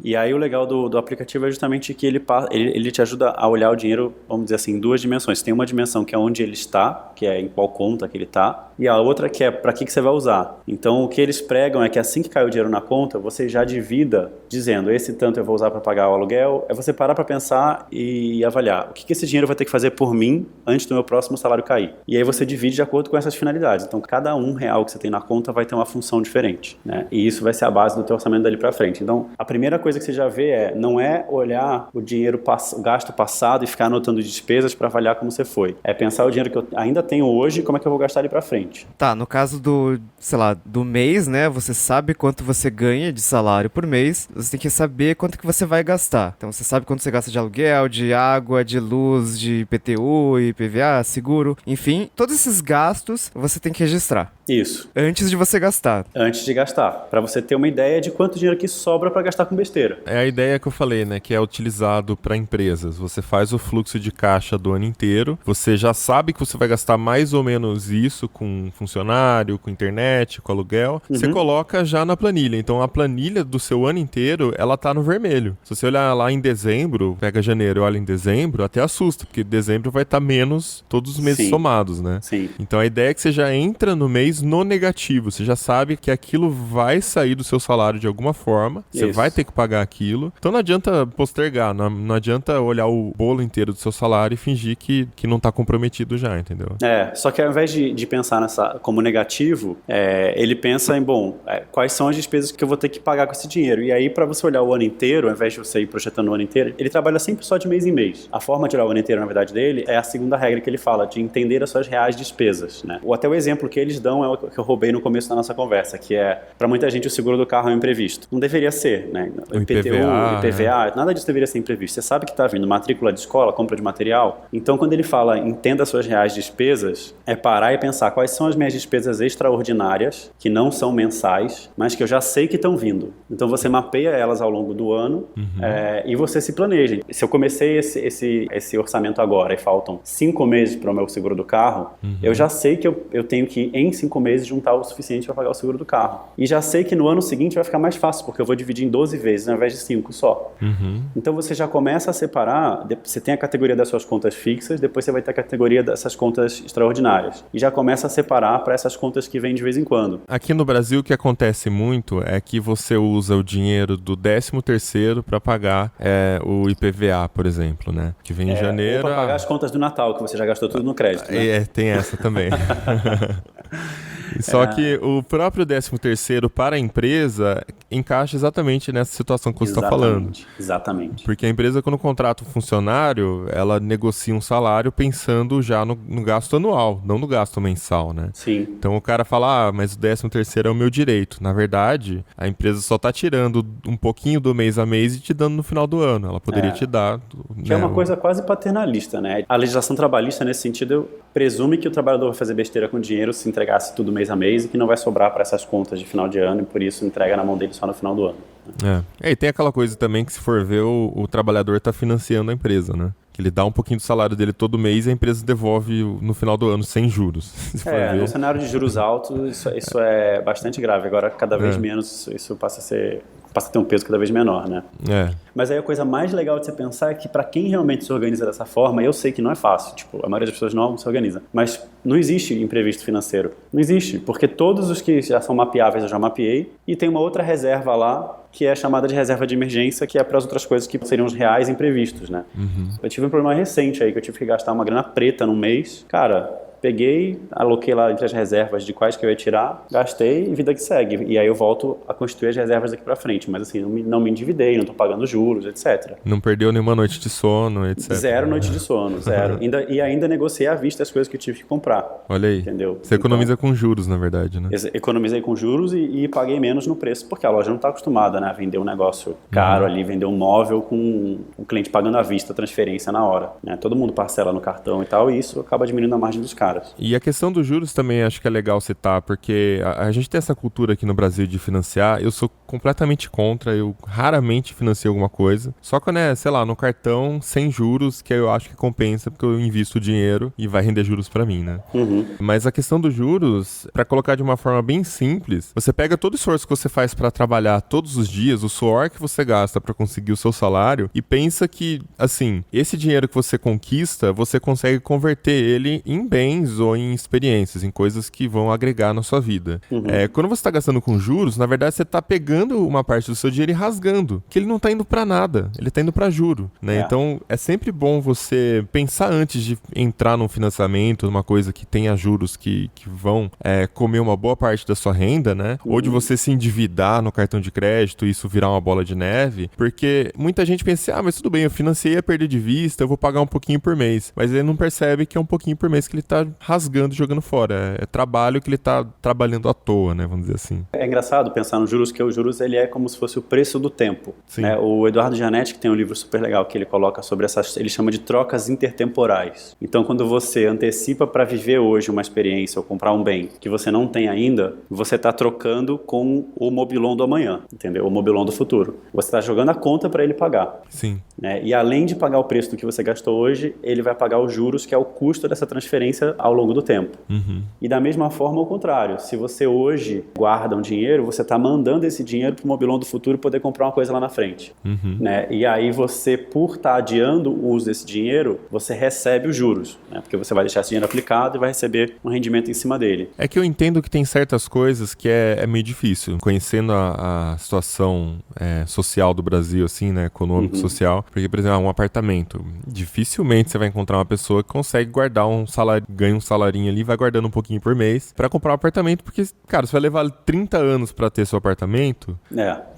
E aí o legal do aplicativo é justamente que ele te ajuda a olhar o dinheiro, vamos dizer assim, em 2 dimensões. Tem uma dimensão que é onde ele está, que é em qual conta que ele está, e a outra que é para que você vai usar. Então o que eles pregam é que assim que cai o dinheiro na conta, você já divida dizendo, esse tanto eu vou usar para pagar o aluguel, é você parar para pensar e avaliar o que esse dinheiro vai ter que fazer por mim antes do meu próximo salário cair. E aí você divide de acordo com essas finalidades. Então, cada R$1 que você tem na conta vai ter uma função diferente, né? E isso vai ser a base do teu orçamento dali para frente. Então, a primeira coisa que você já vê não é olhar o dinheiro, o gasto passado e ficar anotando despesas para avaliar como você foi. É pensar o dinheiro que eu ainda tenho hoje e como é que eu vou gastar ali para frente. Tá, no caso do mês, né? Você sabe quanto você ganha de salário por mês, você tem que saber quanto que você vai gastar. Então, você sabe quanto você gasta de aluguel, de água, de luz, de IPTU, IPVA, seguro, enfim, todos esses gastos você tem que registrar. Isso. Antes de você gastar. Antes de gastar, para você ter uma ideia de quanto dinheiro que sobra para gastar com besteira. É a ideia que eu falei, né, que é utilizado para empresas. Você faz o fluxo de caixa do ano inteiro, você já sabe que você vai gastar mais ou menos isso com funcionário, com internet, com aluguel, você coloca já na planilha. Então a planilha do seu ano inteiro, ela tá no vermelho. Se você olhar lá em dezembro, pega janeiro e olha em dezembro, até assusta, porque dezembro vai estar menos todos os meses somados, né? Sim. Então a ideia é que você já entra no mês mês no negativo. Você já sabe que aquilo vai sair do seu salário de alguma forma, você vai ter que pagar aquilo. Então não adianta postergar, não adianta olhar o bolo inteiro do seu salário e fingir que não tá comprometido já, entendeu? Só que ao invés de pensar como negativo, ele pensa em, quais são as despesas que eu vou ter que pagar com esse dinheiro? E aí, para você olhar o ano inteiro, ao invés de você ir projetando o ano inteiro, ele trabalha sempre só de mês em mês. A forma de olhar o ano inteiro, na verdade, dele, é a segunda regra que ele fala, de entender as suas reais despesas, né? Ou até o exemplo que eles dão é o que eu roubei no começo da nossa conversa, que é, para muita gente, o seguro do carro é um imprevisto. Não deveria ser, né? O IPVA, nada disso deveria ser imprevisto. Você sabe que está vindo matrícula de escola, compra de material. Então, quando ele fala entenda as suas reais despesas, é parar e pensar quais são as minhas despesas extraordinárias, que não são mensais, mas que eu já sei que estão vindo. Então, você mapeia elas ao longo do ano e você se planeja. Se eu comecei esse orçamento agora e faltam 5 meses para o meu seguro do carro, eu já sei que eu tenho que, em 5 meses, juntar o suficiente para pagar o seguro do carro. E já sei que no ano seguinte vai ficar mais fácil, porque eu vou dividir em 12 vezes, ao invés de 5 só. Então, você já começa a separar, você tem a categoria das suas contas fixas, depois você vai ter a categoria dessas contas extraordinárias. E já começa a separar para essas contas que vêm de vez em quando. Aqui no Brasil, o que acontece muito é que você usa o dinheiro do 13º para pagar o IPVA, por exemplo, né? Que vem em janeiro. Ou para pagar as contas do Natal, que você já gastou tudo no crédito, né? Tem essa também. Só que o próprio 13º para a empresa encaixa exatamente nessa situação que você está falando. Exatamente. Porque a empresa, quando contrata um funcionário, ela negocia um salário pensando já no gasto anual, não no gasto mensal, né? Sim. Então o cara fala, mas o 13º é o meu direito. Na verdade, a empresa só está tirando um pouquinho do mês a mês e te dando no final do ano. Ela poderia te dar... Que é uma coisa quase paternalista, né? A legislação trabalhista, nesse sentido, presume que o trabalhador vai fazer besteira com dinheiro se entregasse tudo mês a mês e que não vai sobrar para essas contas de final de ano e por isso entrega na mão dele só no final do ano. E tem aquela coisa também que, se for ver, o trabalhador está financiando a empresa, né? Que ele dá um pouquinho do salário dele todo mês e a empresa devolve no final do ano sem juros. No cenário de juros altos, isso é bastante grave. Agora, cada vez menos, isso passa a ter um peso cada vez menor, né? Mas aí a coisa mais legal de você pensar é que para quem realmente se organiza dessa forma, eu sei que não é fácil, a maioria das pessoas não se organiza, mas não existe imprevisto financeiro. Não existe, porque todos os que já são mapeáveis eu já mapeei e tem uma outra reserva lá que é chamada de reserva de emergência, que é para as outras coisas que seriam os reais imprevistos, né? Eu tive um problema recente aí, que eu tive que gastar uma grana preta num mês. Cara, peguei, aloquei lá entre as reservas de quais que eu ia tirar, gastei e vida que segue. E aí eu volto a constituir as reservas daqui pra frente. Mas assim, não me endividei, não tô pagando juros, etc. Não perdeu nenhuma noite de sono, etc. 0 noite de sono, 0. E ainda negociei à vista as coisas que eu tive que comprar. Olha aí. Entendeu? Você economiza com juros, na verdade, né? Economizei com juros e paguei menos no preço, porque a loja não tá acostumada, né, a vender um negócio caro ali, vender um móvel com o cliente pagando à vista, a transferência na hora, né? Todo mundo parcela no cartão e tal, e isso acaba diminuindo a margem dos caras. E a questão dos juros também acho que é legal citar, porque a gente tem essa cultura aqui no Brasil de financiar. Eu sou completamente contra, eu raramente financio alguma coisa. Só quando é, sei lá, no cartão, sem juros, que eu acho que compensa, porque eu invisto o dinheiro e vai render juros pra mim, né? Mas a questão dos juros, pra colocar de uma forma bem simples, você pega todo o esforço que você faz pra trabalhar todos os dias, o suor que você gasta pra conseguir o seu salário, e pensa que, assim, esse dinheiro que você conquista, você consegue converter ele em bens ou em experiências, em coisas que vão agregar na sua vida. Quando você está gastando com juros, na verdade você está pegando uma parte do seu dinheiro e rasgando, que ele não está indo para nada, ele está indo para juro, né? Então é sempre bom você pensar antes de entrar num financiamento, numa coisa que tenha juros que vão comer uma boa parte da sua renda, né? Ou de você se endividar no cartão de crédito e isso virar uma bola de neve, porque muita gente pensa, mas tudo bem, eu financiei a perda de vista, eu vou pagar um pouquinho por mês, mas ele não percebe que é um pouquinho por mês que ele está rasgando, jogando fora. É trabalho que ele tá trabalhando à toa, né? Vamos dizer assim. É engraçado pensar nos juros, que os juros ele é como se fosse o preço do tempo. Né? O Eduardo Gianetti, que tem um livro super legal que ele coloca sobre essas, ele chama de trocas intertemporais. Então, quando você antecipa para viver hoje uma experiência ou comprar um bem que você não tem ainda, você tá trocando com o mobilon do amanhã, entendeu? O mobilon do futuro. Você tá jogando a conta para ele pagar. Sim. Né? E além de pagar o preço do que você gastou hoje, ele vai pagar os juros, que é o custo dessa transferência ao longo do tempo. E da mesma forma, ao contrário, se você hoje guarda um dinheiro, você está mandando esse dinheiro para o mobilão do futuro poder comprar uma coisa lá na frente. Né? E aí você, por estar adiando o uso desse dinheiro, você recebe os juros, né? Porque você vai deixar esse dinheiro aplicado e vai receber um rendimento em cima dele. É que eu entendo que tem certas coisas que é meio difícil, conhecendo a situação social do Brasil, assim, né, econômico, social, porque, por exemplo, um apartamento, dificilmente você vai encontrar uma pessoa que consegue guardar um salário, ganha um salarinho ali, vai guardando um pouquinho por mês pra comprar um apartamento, porque, cara, você vai levar 30 anos pra ter seu apartamento,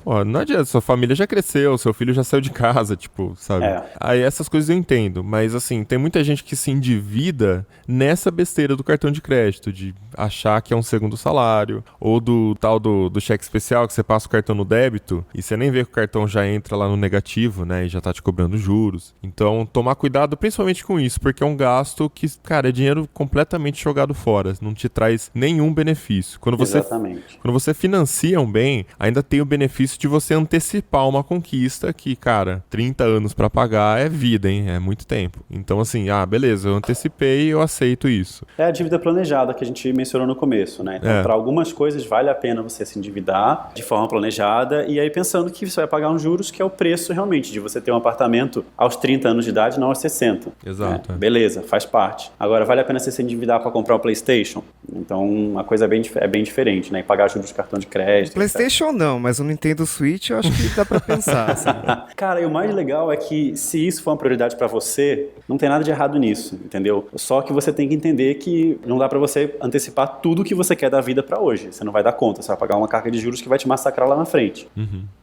pô, não adianta, sua família já cresceu, seu filho já saiu de casa, tipo, sabe? Aí essas coisas eu entendo, mas assim, tem muita gente que se endivida nessa besteira do cartão de crédito, de achar que é um segundo salário, ou do tal do cheque especial, que você passa o cartão no débito, e você nem vê que o cartão já entra lá no negativo, né, e já tá te cobrando juros. Então, tomar cuidado principalmente com isso, porque é um gasto que, cara, é dinheiro completamente jogado fora, não te traz nenhum benefício. Quando você financia um bem, ainda tem o benefício de você antecipar uma conquista que, cara, 30 anos pra pagar é vida, hein? É muito tempo. Então, assim, beleza, eu antecipei e eu aceito isso. É a dívida planejada que a gente mencionou no começo, né? Então, para algumas coisas vale a pena você se endividar de forma planejada e aí pensando que você vai pagar uns juros que é o preço realmente de você ter um apartamento aos 30 anos de idade, não aos 60. Exato. Né? Beleza, faz parte. Agora, vale a pena você se endividar para comprar o PlayStation? Então, a coisa é bem diferente, né? E pagar juros de cartão de crédito. PlayStation etc. não, mas o Nintendo Switch eu acho que dá pra pensar. Assim. Cara, e o mais legal é que se isso for uma prioridade para você, não tem nada de errado nisso, entendeu? Só que você tem que entender que não dá para você antecipar tudo que você quer da vida para hoje. Você não vai dar conta, você vai pagar uma carga de juros que vai te massacrar lá na frente.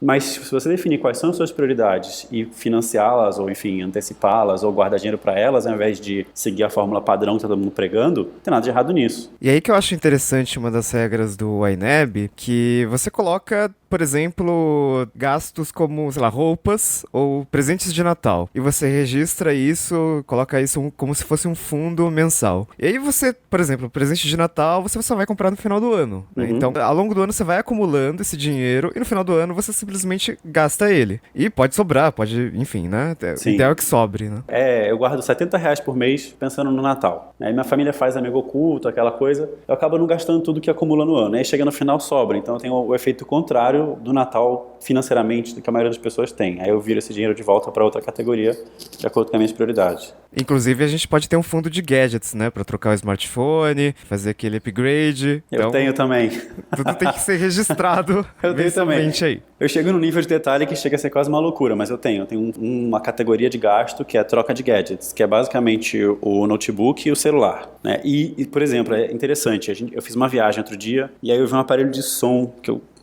Mas se você definir quais são as suas prioridades e financiá-las, ou enfim, antecipá-las, ou guardar dinheiro para elas, ao invés de seguir a fórmula padrão que tá todo mundo pregando, não tem nada de errado nisso. E aí que eu acho interessante uma das regras do INEB, que você coloca, por exemplo, gastos como, sei lá, roupas ou presentes de Natal. E você registra isso, coloca isso como se fosse um fundo mensal. E aí você, por exemplo, presente de Natal, você só vai comprar no final do ano. Né? Então, ao longo do ano você vai acumulando esse dinheiro e no final do ano você simplesmente gasta ele. E pode sobrar, pode, enfim, né? O ideal é que sobre, né? Eu guardo R$70 por mês pensando no Natal. Aí minha família faz amigo oculto, aquela coisa. Eu acabo não gastando tudo que acumula no ano. Aí chega no final, sobra. Então eu tenho o efeito contrário do Natal financeiramente do que a maioria das pessoas tem. Aí eu viro esse dinheiro de volta para outra categoria de acordo com as minhas prioridades. Inclusive a gente pode ter um fundo de gadgets, né? Pra trocar o smartphone, fazer aquele upgrade. Eu tenho também. Tudo tem que ser registrado. Eu tenho também. Aí. Eu chego num nível de detalhe que chega a ser quase uma loucura, mas eu tenho uma categoria de gasto que é a troca de gadgets, que é basicamente o notebook e o celular, né? E por exemplo, é interessante, eu fiz uma viagem outro dia e aí eu vi um aparelho de som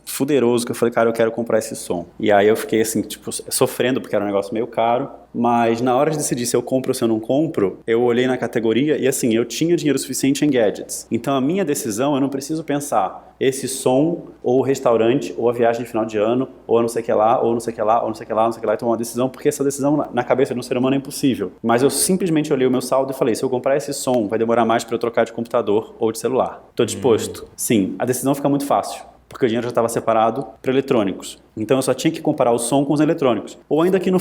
fuderoso, que eu falei, cara, eu quero comprar esse som. E aí eu fiquei assim, tipo, sofrendo, porque era um negócio meio caro, mas na hora de decidir se eu compro ou se eu não compro, eu olhei na categoria e assim, eu tinha dinheiro suficiente em gadgets. Então a minha decisão, eu não preciso pensar esse som, ou o restaurante, ou a viagem de final de ano, ou não sei o que lá, ou não sei o que lá, ou não sei o que lá, não sei o que lá, e tomar uma decisão, porque essa decisão na cabeça de um ser humano é impossível. Mas eu simplesmente olhei o meu saldo e falei, se eu comprar esse som, vai demorar mais para eu trocar de computador ou de celular. Tô disposto? Sim. A decisão fica muito fácil, porque o dinheiro já estava separado para eletrônicos. Então eu só tinha que comparar o som com os eletrônicos. Ou ainda que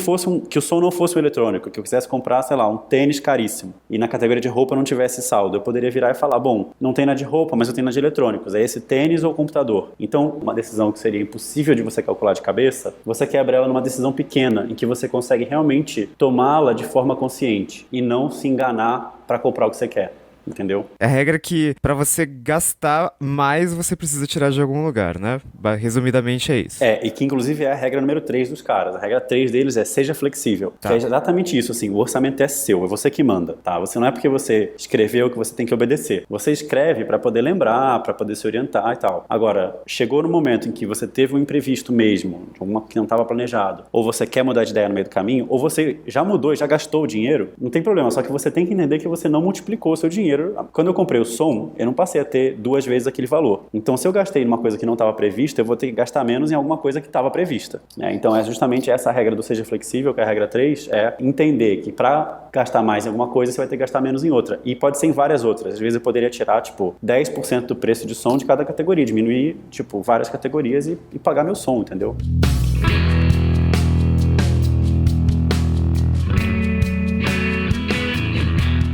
que o som não fosse um eletrônico, que eu quisesse comprar, sei lá, um tênis caríssimo, e na categoria de roupa não tivesse saldo, eu poderia virar e falar, bom, não tem na de roupa, mas eu tenho na de eletrônicos, é esse tênis ou computador. Então, uma decisão que seria impossível de você calcular de cabeça, você quebra ela numa decisão pequena, em que você consegue realmente tomá-la de forma consciente, e não se enganar para comprar o que você quer. Entendeu? É a regra que pra você gastar mais, você precisa tirar de algum lugar, né? Resumidamente é isso. E que inclusive é a regra número 3 dos caras. A regra 3 deles é seja flexível. Tá. Que é exatamente isso, assim, o orçamento é seu, é você que manda, tá? Você não é porque você escreveu que você tem que obedecer. Você escreve pra poder lembrar, pra poder se orientar e tal. Agora, chegou no momento em que você teve um imprevisto mesmo, que não estava planejado, ou você quer mudar de ideia no meio do caminho, ou você já mudou e já gastou o dinheiro, não tem problema, só que você tem que entender que você não multiplicou o seu dinheiro. Quando eu comprei o som, eu não passei a ter 2 vezes aquele valor. Então, se eu gastei numa coisa que não estava prevista, eu vou ter que gastar menos em alguma coisa que estava prevista. Né? Então, é justamente essa a regra do seja flexível, que é a regra 3, é entender que para gastar mais em alguma coisa, você vai ter que gastar menos em outra. E pode ser em várias outras. Às vezes eu poderia tirar, 10% do preço de som de cada categoria, diminuir, várias categorias e pagar meu som, entendeu?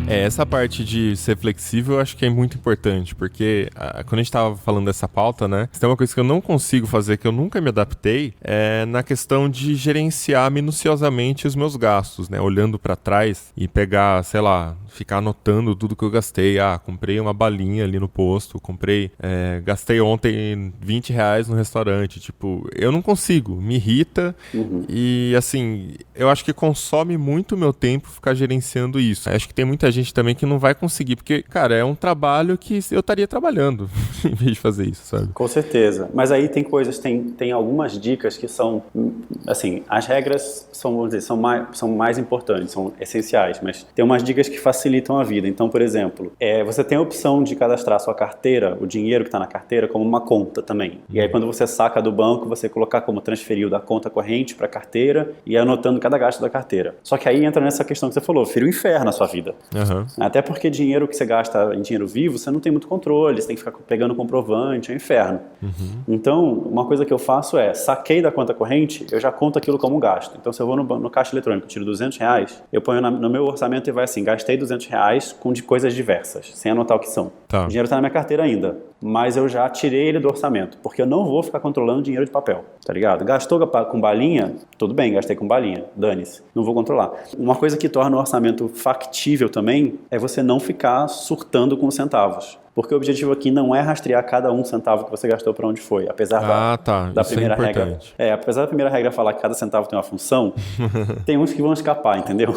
Essa parte de ser flexível eu acho que é muito importante, porque quando a gente tava falando dessa pauta, né, tem uma coisa que eu não consigo fazer, que eu nunca me adaptei, é na questão de gerenciar minuciosamente os meus gastos, né, olhando pra trás e pegar, sei lá, ficar anotando tudo que eu gastei. Comprei uma balinha ali no posto, gastei ontem R$20 no restaurante, tipo, eu não consigo, me irrita e, assim, eu acho que consome muito meu tempo ficar gerenciando isso. Acho que tem muita gente também que não vai conseguir, porque, cara, é um trabalho que eu estaria trabalhando em vez de fazer isso, sabe? Com certeza. Mas aí tem coisas, tem algumas dicas que são, assim, as regras são, vamos dizer, são mais importantes, são essenciais, mas tem umas dicas que facilitam a vida. Então, por exemplo, você tem a opção de cadastrar a sua carteira, o dinheiro que está na carteira, como uma conta também. E aí, quando você saca do banco, você colocar como transferiu da conta corrente para a carteira e ir anotando cada gasto da carteira. Só que aí entra nessa questão que você falou, vira um inferno na sua vida. Até porque dinheiro que você gasta em dinheiro vivo, você não tem muito controle, você tem que ficar pegando comprovante, é um inferno. Então, uma coisa que eu faço saquei da conta corrente, eu já conto aquilo como gasto. Então, se eu vou no caixa eletrônico e tiro R$200, eu ponho no meu orçamento e vai assim, gastei R$200 com coisas diversas, sem anotar o que são. Tá. O dinheiro está na minha carteira ainda, mas eu já tirei ele do orçamento, porque eu não vou ficar controlando dinheiro de papel, tá ligado? Gastou com balinha? Tudo bem, gastei com balinha, dane-se, não vou controlar. Uma coisa que torna o orçamento factível também é você não ficar surtando com centavos. Porque o objetivo aqui não é rastrear cada centavo que você gastou para onde foi, apesar da primeira regra. Apesar da primeira regra falar que cada centavo tem uma função, tem uns que vão escapar, entendeu?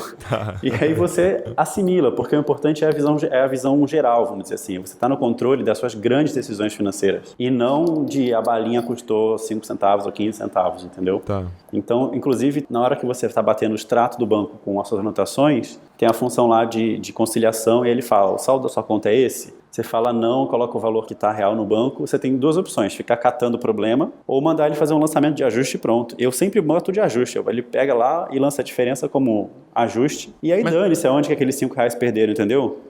E aí você assimila, porque o importante é a visão geral, vamos dizer assim. Você está no controle das suas grandes decisões financeiras e não de a balinha custou 5 centavos ou 15 centavos, entendeu? Tá. Então, inclusive, na hora que você está batendo o extrato do banco com as suas anotações, tem a função lá de conciliação e ele fala, o saldo da sua conta é esse? Você fala não, coloca o valor que está real no banco, você tem duas opções, ficar catando o problema ou mandar ele fazer um lançamento de ajuste e pronto. Eu sempre boto de ajuste, ele pega lá e lança a diferença como ajuste e aí dane-se aonde que aqueles R$5 perderam, entendeu?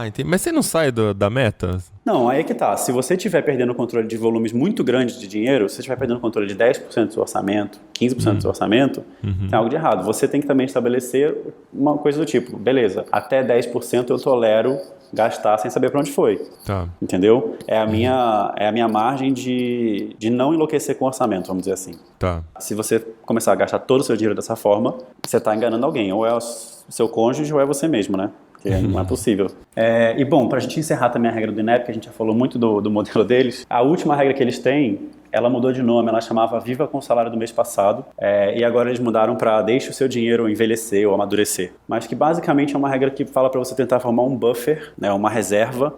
Entendi. Mas você não sai da meta? Não, aí é que tá. Se você estiver perdendo o controle de volumes muito grandes de dinheiro, se você estiver perdendo o controle de 10% do seu orçamento, 15% do seu orçamento, tem algo de errado. Você tem que também estabelecer uma coisa do tipo, beleza, até 10% eu tolero gastar sem saber para onde foi. Tá. Entendeu? É a minha margem de não enlouquecer com o orçamento, vamos dizer assim. Tá. Se você começar a gastar todo o seu dinheiro dessa forma, você está enganando alguém. Ou é o seu cônjuge ou é você mesmo, né? Porque não é possível. E bom, para a gente encerrar também a regra do INEP, que a gente já falou muito do modelo deles, a última regra que eles têm, ela mudou de nome, ela chamava Viva com o Salário do mês passado, e agora eles mudaram para Deixe o seu dinheiro envelhecer ou amadurecer. Mas que basicamente é uma regra que fala para você tentar formar um buffer, né, uma reserva,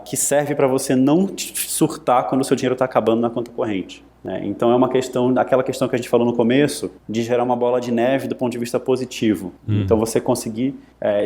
que serve para você não surtar quando o seu dinheiro está acabando na conta corrente. Então é uma questão, aquela questão que a gente falou no começo, de gerar uma bola de neve do ponto de vista positivo. Então você conseguir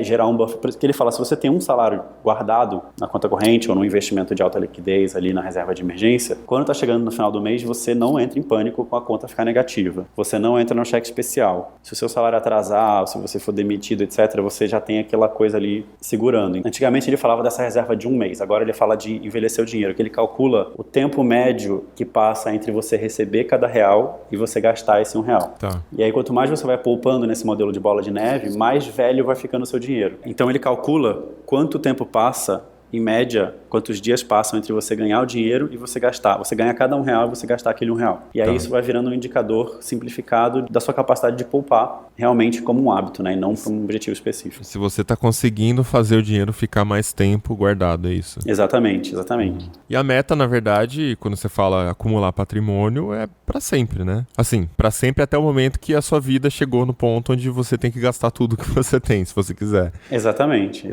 gerar um buffer, porque ele fala, se você tem um salário guardado na conta corrente ou no investimento de alta liquidez ali na reserva de emergência, quando está chegando no final do mês, você não entra em pânico com a conta ficar negativa. Você não entra no cheque especial. Se o seu salário atrasar, se você for demitido, etc., você já tem aquela coisa ali segurando. Antigamente ele falava dessa reserva de um mês, agora ele fala de envelhecer o dinheiro, que ele calcula o tempo médio que passa entre você receber cada real e você gastar esse R$1. Tá. E aí, quanto mais você vai poupando nesse modelo de bola de neve, mais velho vai ficando o seu dinheiro. Então, ele calcula quanto tempo passa, em média, quantos dias passam entre você ganhar o dinheiro e você gastar. Você ganha cada R$1 e você gastar aquele R$1. E aí isso vai virando um indicador simplificado da sua capacidade de poupar realmente como um hábito, né? E não para um objetivo específico. Se você está conseguindo fazer o dinheiro ficar mais tempo guardado, é isso? Exatamente. E a meta, na verdade, quando você fala acumular patrimônio, é para sempre, né? Assim, para sempre até o momento que a sua vida chegou no ponto onde você tem que gastar tudo que você tem, se você quiser. Exatamente.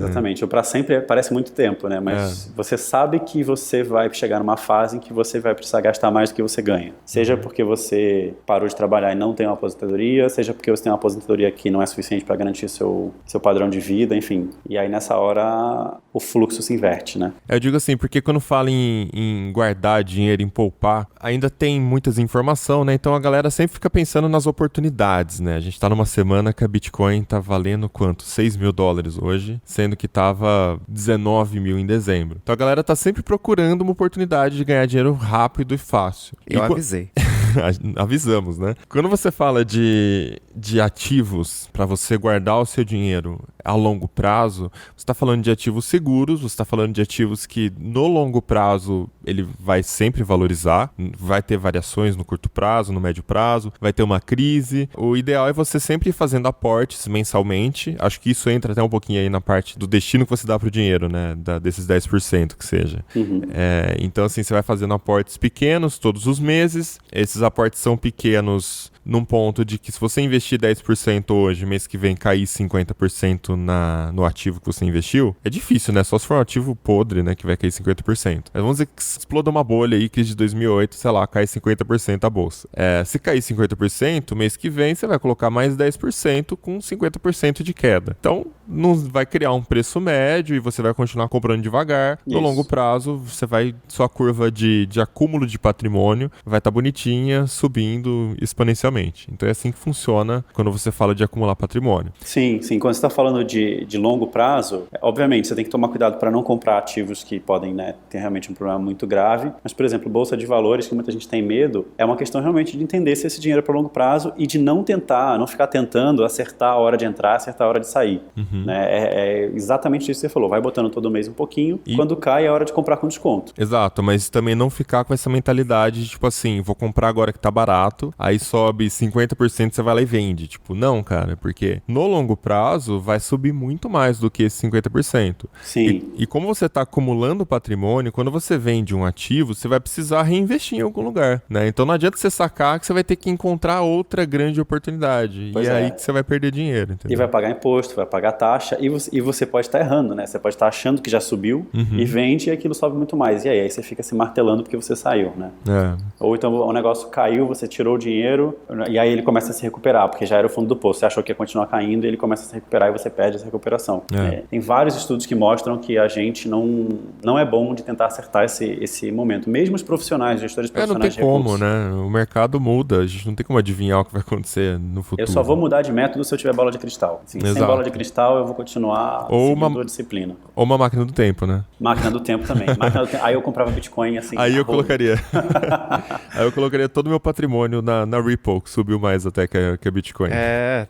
O para sempre parece muito tempo, né? Mas você sabe que você vai chegar numa fase em que você vai precisar gastar mais do que você ganha. Seja porque você parou de trabalhar e não tem uma aposentadoria, seja porque você tem uma aposentadoria que não é suficiente para garantir seu padrão de vida, enfim. E aí nessa hora o fluxo se inverte, né? Eu digo assim, porque quando fala em guardar dinheiro, em poupar, ainda tem muitas informações, né? Então a galera sempre fica pensando nas oportunidades, né? A gente tá numa semana que a Bitcoin tá valendo quanto? $6.000 hoje, sendo que tava 19 mil em dezembro. Então a galera tá sempre procurando uma oportunidade de ganhar dinheiro rápido e fácil. Eu avisei. Avisamos, né? Quando você fala de ativos para você guardar o seu dinheiro, a longo prazo, você está falando de ativos seguros, você está falando de ativos que no longo prazo ele vai sempre valorizar, vai ter variações no curto prazo, no médio prazo, vai ter uma crise. O ideal é você sempre ir fazendo aportes mensalmente. Acho que isso entra até um pouquinho aí na parte do destino que você dá pro dinheiro, né? Desses 10% que seja. Então, assim, você vai fazendo aportes pequenos todos os meses. Esses aportes são pequenos num ponto de que se você investir 10% hoje, mês que vem cair 50% no ativo que você investiu, é difícil, né? Só se for um ativo podre, né? Que vai cair 50%. Mas vamos dizer que exploda uma bolha aí, crise de 2008, sei lá, cai 50% a bolsa. Se cair 50%, mês que vem você vai colocar mais 10% com 50% de queda. Então, não vai criar um preço médio e você vai continuar comprando devagar. No longo prazo, sua curva de acúmulo de patrimônio vai estar bonitinha, subindo exponencialmente. Então é assim que funciona quando você fala de acumular patrimônio. Sim. Quando você está falando de longo prazo, obviamente você tem que tomar cuidado para não comprar ativos que podem, né, ter realmente um problema muito grave. Mas, por exemplo, bolsa de valores, que muita gente tem medo, é uma questão realmente de entender se esse dinheiro é para longo prazo e de não ficar tentando acertar a hora de entrar, acertar a hora de sair. Né? É exatamente isso que você falou. Vai botando todo mês um pouquinho, quando cai é hora de comprar com desconto. Exato, mas também não ficar com essa mentalidade de tipo assim, vou comprar agora que tá barato, aí sobe 50%, você vai lá e vende. Tipo, não, cara, porque no longo prazo vai subir muito mais do que esse 50%. Sim. E como você tá acumulando patrimônio, quando você vende um ativo, você vai precisar reinvestir em algum lugar, né? Então não adianta você sacar que você vai ter que encontrar outra grande oportunidade. Pois aí que você vai perder dinheiro, entendeu? E vai pagar imposto, vai pagar taxa, e você pode estar errando, né? Você pode estar achando que já subiu e vende e aquilo sobe muito mais. E aí você fica se martelando porque você saiu, né? Ou então o negócio caiu, você tirou o dinheiro e aí ele começa a se recuperar, porque já era o fundo do poço. Você achou que ia continuar caindo e ele começa a se recuperar e você perde essa recuperação. Tem vários estudos que mostram que a gente não é bom de tentar acertar esse momento. Mesmo os profissionais, gestores profissionais não tem como, né? O mercado muda, a gente não tem como adivinhar o que vai acontecer no futuro. Eu só vou mudar de método se eu tiver bola de cristal. Assim, sem bola de cristal eu vou continuar seguindo a disciplina. Ou uma máquina do tempo, né? Máquina do tempo também. Aí eu comprava Bitcoin assim. Aí eu colocaria. Aí eu colocaria todo o meu patrimônio na Ripple, que subiu mais até que a Bitcoin.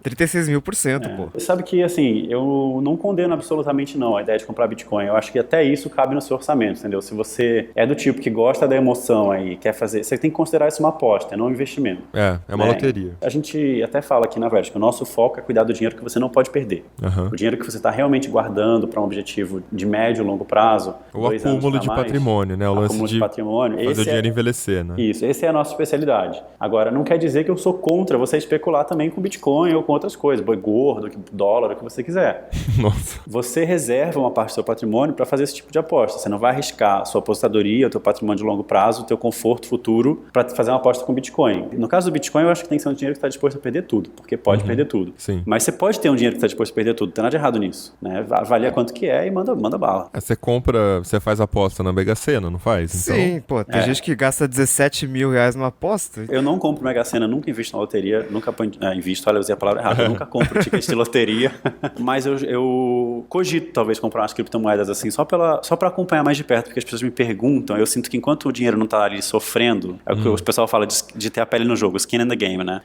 36.000%, pô. Sabe que, assim, eu não condeno absolutamente não a ideia de comprar Bitcoin. Eu acho que até isso cabe no seu orçamento, entendeu? Se você é do tipo que gosta da emoção aí, quer fazer... Você tem que considerar isso uma aposta, não um investimento. É uma loteria. A gente até fala aqui na Vertical que o nosso foco é cuidar do dinheiro que você não pode perder. O dinheiro que você está realmente guardando para um objetivo de médio e longo prazo. O acúmulo de patrimônio, né? O lance de patrimônio. Fazer o dinheiro envelhecer, né? Isso, essa é a nossa especialidade. Agora, não quer dizer que eu sou contra você especular também com Bitcoin ou com outras coisas, boi gordo, dólar, o que você quiser. Nossa. Você reserva uma parte do seu patrimônio para fazer esse tipo de aposta. Você não vai arriscar a sua aposentadoria, o teu patrimônio de longo prazo, o teu conforto futuro para fazer uma aposta com Bitcoin. No caso do Bitcoin, eu acho que tem que ser um dinheiro que está disposto a perder tudo, porque pode perder tudo. Sim. Mas você pode ter um dinheiro que está disposto a perder tudo, não tem nada de errado nisso, né? Avalia quanto que é e manda bala. Você faz aposta na Mega Sena, não faz? Então... Sim, pô, tem gente que gasta 17 mil reais numa aposta. Eu não compro Mega Sena, nunca invisto na loteria, nunca invisto, olha, eu usei a palavra errada, eu nunca compro tickets de loteria, mas eu cogito talvez comprar umas criptomoedas assim, só para acompanhar mais de perto, porque as pessoas me perguntam, eu sinto que enquanto o dinheiro não tá ali sofrendo, é o que o pessoal fala de ter a pele no jogo, skin in the game, né?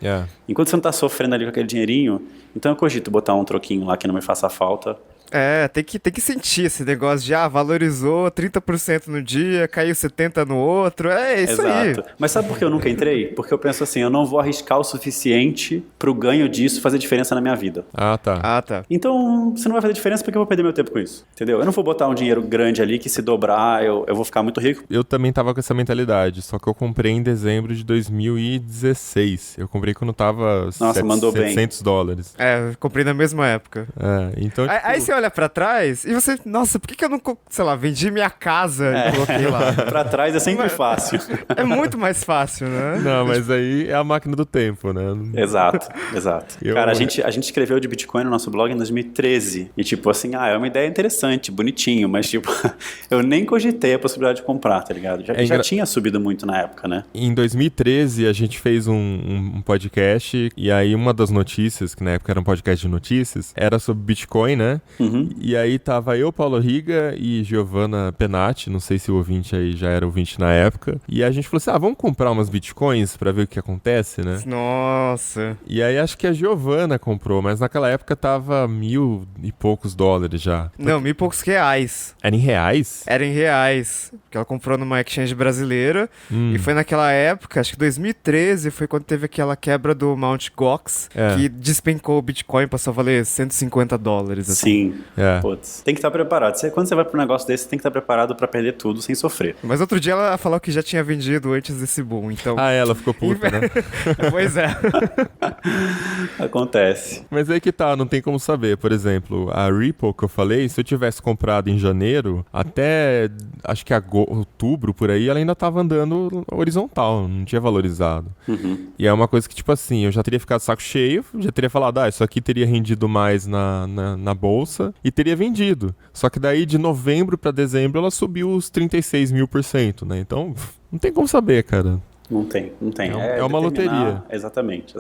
Enquanto você não tá sofrendo ali com aquele dinheirinho, então eu cogito botar um troquinho lá que não me faça falta. Tem que sentir esse negócio de, valorizou 30% no dia, caiu 70% no outro, isso aí. Exato. Mas sabe por que eu nunca entrei? Porque eu penso assim, eu não vou arriscar o suficiente pro ganho disso fazer diferença na minha vida. Tá. Então, se não vai fazer diferença, por que eu vou perder meu tempo com isso? Entendeu? Eu não vou botar um dinheiro grande ali que se dobrar, eu vou ficar muito rico. Eu também tava com essa mentalidade, só que eu comprei em dezembro de 2016. Eu comprei quando tava $700. Eu comprei na mesma época. Então... Aí você olha pra trás e você, nossa, por que eu não, sei lá, vendi minha casa e coloquei lá? Pra trás é sempre fácil. É muito mais fácil, né? Não, mas aí é a máquina do tempo, né? Exato. Cara, a gente escreveu de Bitcoin no nosso blog em 2013. E tipo assim, é uma ideia interessante, bonitinho, mas tipo, eu nem cogitei a possibilidade de comprar, tá ligado? Já tinha subido muito na época, né? Em 2013, a gente fez um podcast e aí uma das notícias, que na época era um podcast de notícias, era sobre Bitcoin, né? E aí tava eu, Paulo Riga e Giovanna Penati, não sei se o ouvinte aí já era ouvinte na época. E a gente falou assim, vamos comprar umas bitcoins pra ver o que acontece, né? Nossa. E aí acho que a Giovanna comprou, mas naquela época tava $1.000 e poucos já. Não, 1.000 e poucos reais. Era em reais? Era em reais. Porque ela comprou numa exchange brasileira. E foi naquela época, acho que 2013, foi quando teve aquela quebra do Mt. Gox, que despencou o Bitcoin, passou a valer $150. Assim. Sim. É. Putz, tem que estar preparado. Quando você vai para um negócio desse, você tem que estar preparado para perder tudo sem sofrer. Mas outro dia ela falou que já tinha vendido antes desse boom, então... Ela ficou puta, né? Pois é. Acontece. Mas aí que tá, não tem como saber. Por exemplo, a Ripple que eu falei, se eu tivesse comprado em janeiro, até acho que outubro, por aí, ela ainda tava andando horizontal, não tinha valorizado. E é uma coisa que, tipo assim, eu já teria ficado saco cheio, já teria falado, isso aqui teria rendido mais na bolsa e teria vendido. Só que daí de novembro pra dezembro ela subiu os 36.000%, né? Então, não tem como saber, cara. Não tem. É uma loteria. Exatamente.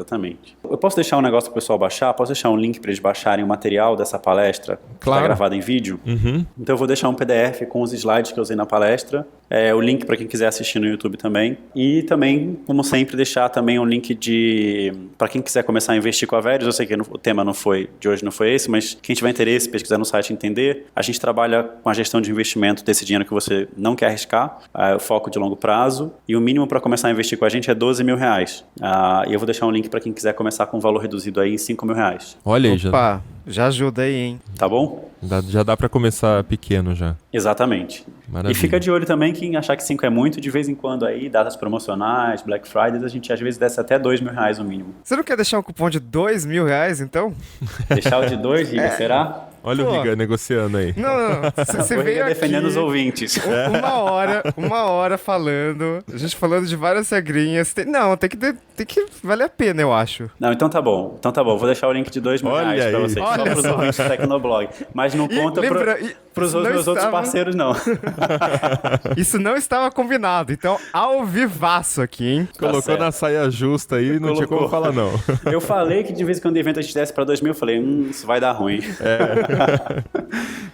Eu posso deixar um negócio pro pessoal baixar? Posso deixar um link para eles baixarem o material dessa palestra que está gravado em vídeo? Então eu vou deixar um PDF com os slides que eu usei na palestra, o link para quem quiser assistir no YouTube também. E também, como sempre, deixar também um link para quem quiser começar a investir com a Verius. Eu sei que o tema de hoje não foi esse, mas quem tiver interesse, pesquisar no site e entender, a gente trabalha com a gestão de investimento desse dinheiro que você não quer arriscar, o foco de longo prazo, e o mínimo para começar a investir com a gente é R$12.000. E eu vou deixar um link para quem quiser começar com um valor reduzido aí em R$5.000. Olha aí, Opa, já ajuda aí, hein? Tá bom? Já dá pra começar pequeno já. Exatamente. Maravilha. E fica de olho também quem achar que 5 é muito, de vez em quando aí, datas promocionais, Black Friday, a gente às vezes desce até R$2.000 no mínimo. Você não quer deixar um cupom de R$2.000, então? Deixar o de 2, Riga, será? Olha o Riga negociando aí. Não. Você O veio Riga aqui defendendo os ouvintes. uma hora falando, a gente falando de várias regrinhas. Tem que valer a pena, eu acho. Não, então tá bom. Vou deixar o link de R$2.000 pra vocês, só pros ouvintes do Tecnoblog. Mas não conta pros meus outros parceiros, não. Isso não estava combinado, então ao vivaço aqui, hein? Colocou na saia justa aí, não tinha como falar não. Eu falei que de vez em quando o evento a gente desce pra 2.000, eu falei, isso vai dar ruim.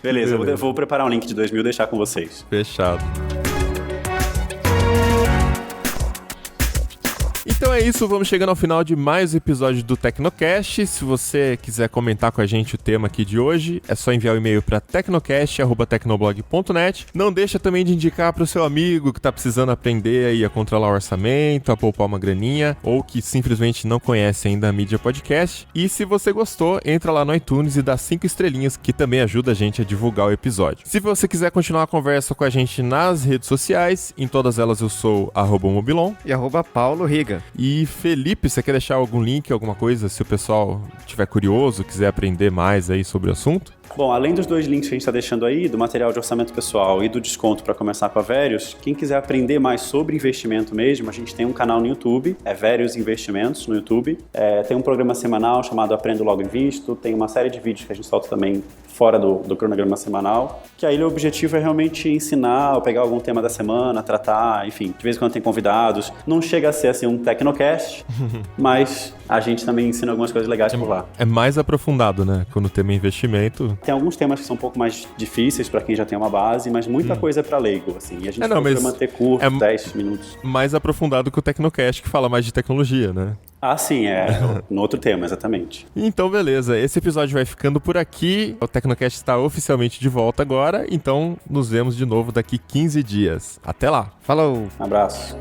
Beleza, eu vou preparar um link de 2.000 e deixar com vocês. Fechado. Então é isso, vamos chegando ao final de mais um episódio do Tecnocast. Se você quiser comentar com a gente o tema aqui de hoje, é só enviar o e-mail para tecnocast@tecnoblog.net. Não deixa também de indicar para o seu amigo que está precisando aprender aí a controlar o orçamento, a poupar uma graninha, ou que simplesmente não conhece ainda a mídia podcast. E se você gostou, entra lá no iTunes e dá 5 estrelinhas, que também ajuda a gente a divulgar o episódio. Se você quiser continuar a conversa com a gente nas redes sociais, em todas elas eu sou @mobilon e @Paulo Riga. E Felipe, você quer deixar algum link, alguma coisa, se o pessoal estiver curioso, quiser aprender mais aí sobre o assunto? Bom, além dos 2 links que a gente está deixando aí, do material de orçamento pessoal e do desconto para começar com a Verius, quem quiser aprender mais sobre investimento mesmo, a gente tem um canal no YouTube, Verius Investimentos no YouTube. Tem um programa semanal chamado Aprendo Logo Invisto, tem uma série de vídeos que a gente solta também fora do cronograma semanal, que aí o objetivo é realmente ensinar, ou pegar algum tema da semana, tratar, enfim, de vez em quando tem convidados. Não chega a ser assim um Tecnocast, mas a gente também ensina algumas coisas legais por lá. É mais aprofundado, né? Quando o tema é investimento. Tem alguns temas que são um pouco mais difíceis para quem já tem uma base, mas muita coisa é para leigo, assim. E a gente procura manter curto, 10 minutos. Mais aprofundado que o Tecnocast, que fala mais de tecnologia, né? Sim, no outro tema, exatamente. Então, beleza. Esse episódio vai ficando por aqui. O Tecnocast está oficialmente de volta agora, então nos vemos de novo daqui 15 dias. Até lá. Falou! Um abraço.